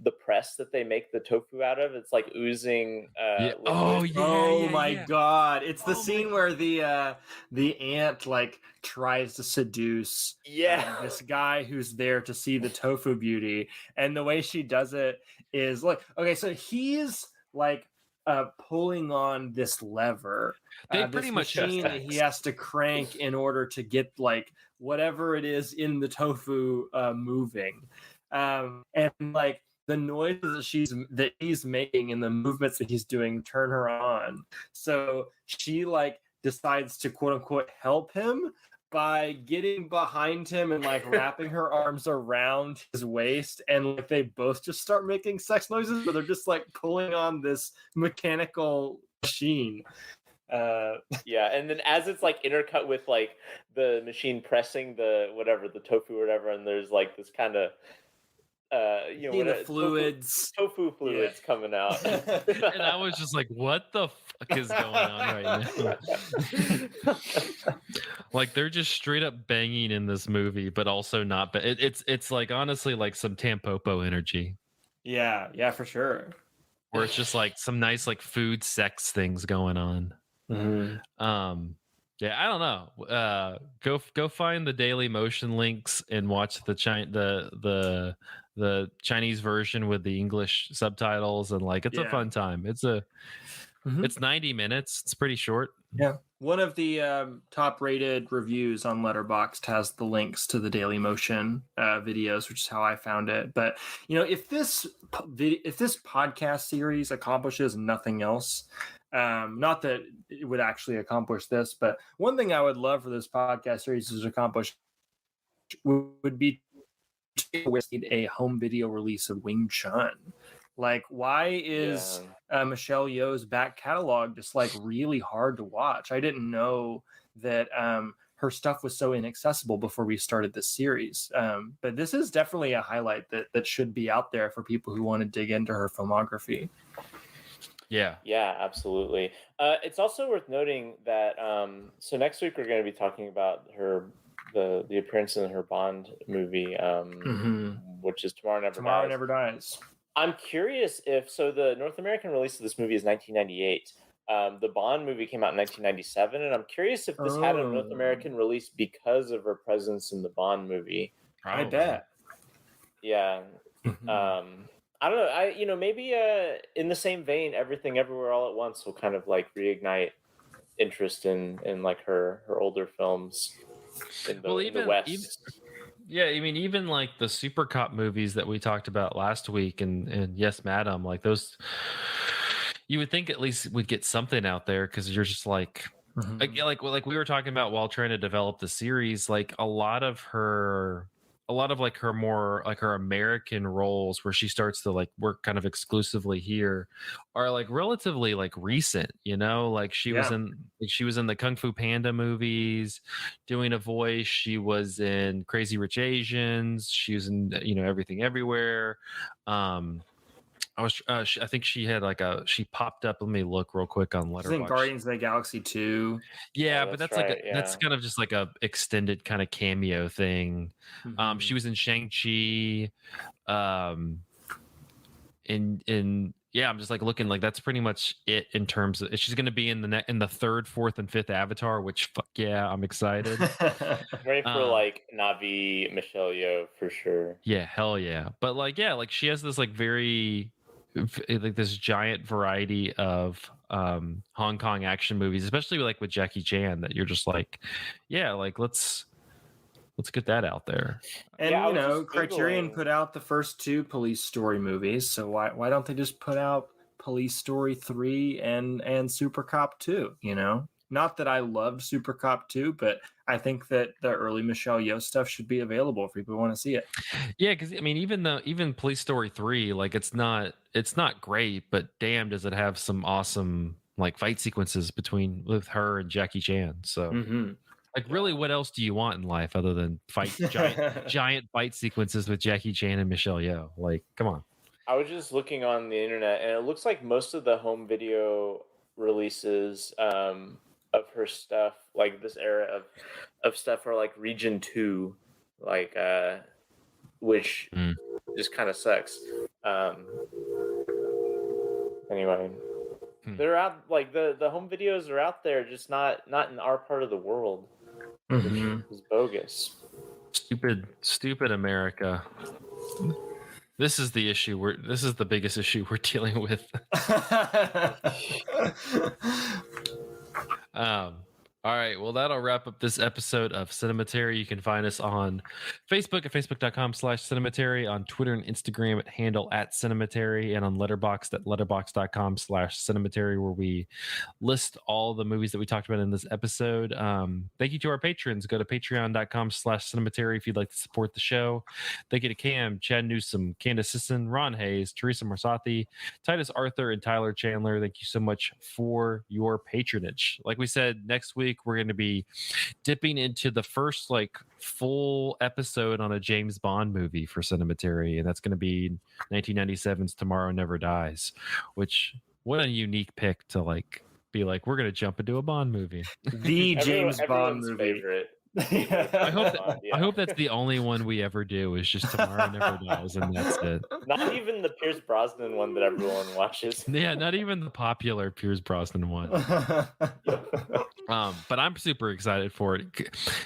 the press that they make the tofu out of. It's like oozing. Yeah. Liquid. Oh yeah. Oh my yeah. god! It's the scene where the ant like tries to seduce this guy who's there to see the tofu beauty, and the way she does it is like, okay, so he's like pulling on this lever. They pretty much machine that he has to crank in order to get like whatever it is in the tofu moving, and like the noises that he's making and the movements that he's doing turn her on. So she like decides to quote unquote help him by getting behind him and like wrapping her arms around his waist, and like they both just start making sex noises, but they're just like pulling on this mechanical machine. Yeah, and then as it's like intercut with like the machine pressing the tofu or whatever, and there's like this kind of the fluids tofu fluids coming out. And I was just like, what the fuck is going on right now? Like, they're just straight up banging in this movie, but also not. But it's like, honestly, like some Tampopo energy. Yeah, for sure. Where it's just like some nice like food sex things going on. Yeah, I don't know. Go find the Daily Motion links and watch the Chinese version with the English subtitles, and like it's a fun time. It's 90 minutes. It's pretty short. Yeah. One of the top rated reviews on Letterboxd has the links to the Daily Motion videos, which is how I found it. But if this podcast series accomplishes nothing else, not that it would actually accomplish this, but one thing I would love for this podcast series to accomplish would be a home video release of Wing Chun. Like, why is Michelle Yeoh's back catalog just like really hard to watch? I didn't know that her stuff was so inaccessible before we started this series. But this is definitely a highlight that should be out there for people who want to dig into her filmography. Yeah, absolutely. It's also worth noting that so next week we're going to be talking about the appearance in her Bond movie, which is Tomorrow Never Dies. I'm curious if the North American release of this movie is 1998. The Bond movie came out in 1997, and I'm curious if this had a North American release because of her presence in the Bond movie. I bet. Yeah. I don't know. Maybe in the same vein, Everything Everywhere All at Once will kind of like reignite interest in like her older films in the West. Even like the Super Cop movies that we talked about last week, and Yes, Madam, like those, you would think at least we'd get something out there, because you're just like we were talking about while trying to develop the series, like a lot of like her more like her American roles where she starts to like work kind of exclusively here are like relatively like recent, like she was in the Kung Fu Panda movies doing a voice. She was in Crazy Rich Asians. She was in Everything Everywhere. I think she had she popped up. Let me look real quick on Letterboxd. She's in Guardians of the Galaxy 2. Yeah, but that's right, that's kind of just like a extended kind of cameo thing. She was in Shang-Chi. I'm just like looking, like that's pretty much it in terms of, she's going to be in the third, fourth, and fifth Avatar, which fuck yeah, I'm excited. Ready for like Na'vi, Michelle Yeoh for sure. Yeah, hell yeah. But like she has this like very like this giant variety of Hong Kong action movies, especially like with Jackie Chan, that you're just like, yeah, like let's get that out there. And Criterion put out the first 2 Police Story movies, so why don't they just put out Police Story 3 and Super Cop 2? Not that I loved Super Cop 2, but I think that the early Michelle Yeoh stuff should be available if people want to see it. Yeah, because I mean, even Police Story 3, like it's not great, but damn, does it have some awesome like fight sequences with her and Jackie Chan. So like, really, what else do you want in life other than giant fight sequences with Jackie Chan and Michelle Yeoh? Like, come on. I was just looking on the internet, and it looks like most of the home video releases of her stuff, like this era of stuff, are like Region 2, like which just kind of sucks. Anyway, they're out, like the home videos are out there, just not in our part of the world. Which is bogus. Stupid America. This is the issue. This is the biggest issue we're dealing with. All right. Well, that'll wrap up this episode of Cinematary. You can find us on Facebook at facebook.com/Cinematary, on Twitter and Instagram at handle @Cinematary, and on Letterboxd at letterboxd.com/Cinematary, where we list all the movies that we talked about in this episode. Thank you to our patrons. Go to patreon.com/Cinematary if you'd like to support the show. Thank you to Cam, Chad Newsom, Candace Sisson, Ron Hayes, Teresa Marsathi, Titus Arthur, and Tyler Chandler. Thank you so much for your patronage. Like we said, next week we're going to be dipping into the first like full episode on a James Bond movie for Cinematary, and that's going to be 1997's Tomorrow Never Dies, which, what a unique pick to like be like, we're going to jump into a Bond movie. The James Bond movie. Favorite. I hope that's the only one we ever do, is just Tomorrow Never Dies, and that's it. Not even the Pierce Brosnan one that everyone watches. Yeah, not even the popular Pierce Brosnan one. But I'm super excited for it,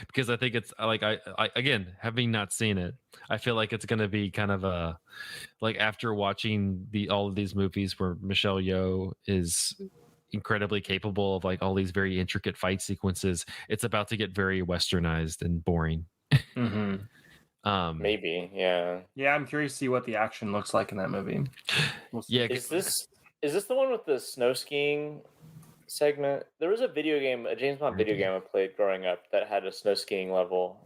because I think it's like, I again, having not seen it, I feel like it's going to be kind of a, like, after watching all of these movies where Michelle Yeoh is incredibly capable of like all these very intricate fight sequences, it's about to get very westernized and boring. Maybe, yeah. I'm curious to see what the action looks like in that movie. Is this the one with the snow skiing segment? There was a James Bond video game I played growing up that had a snow skiing level.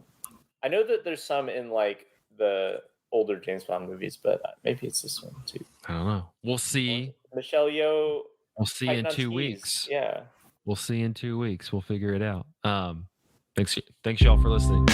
I know that there's some in like the older James Bond movies, but maybe it's this one too. I don't know. We'll see. Michelle Yeoh. We'll see in 2 weeks. Yeah. We'll see in 2 weeks. We'll figure it out. Thanks y'all for listening.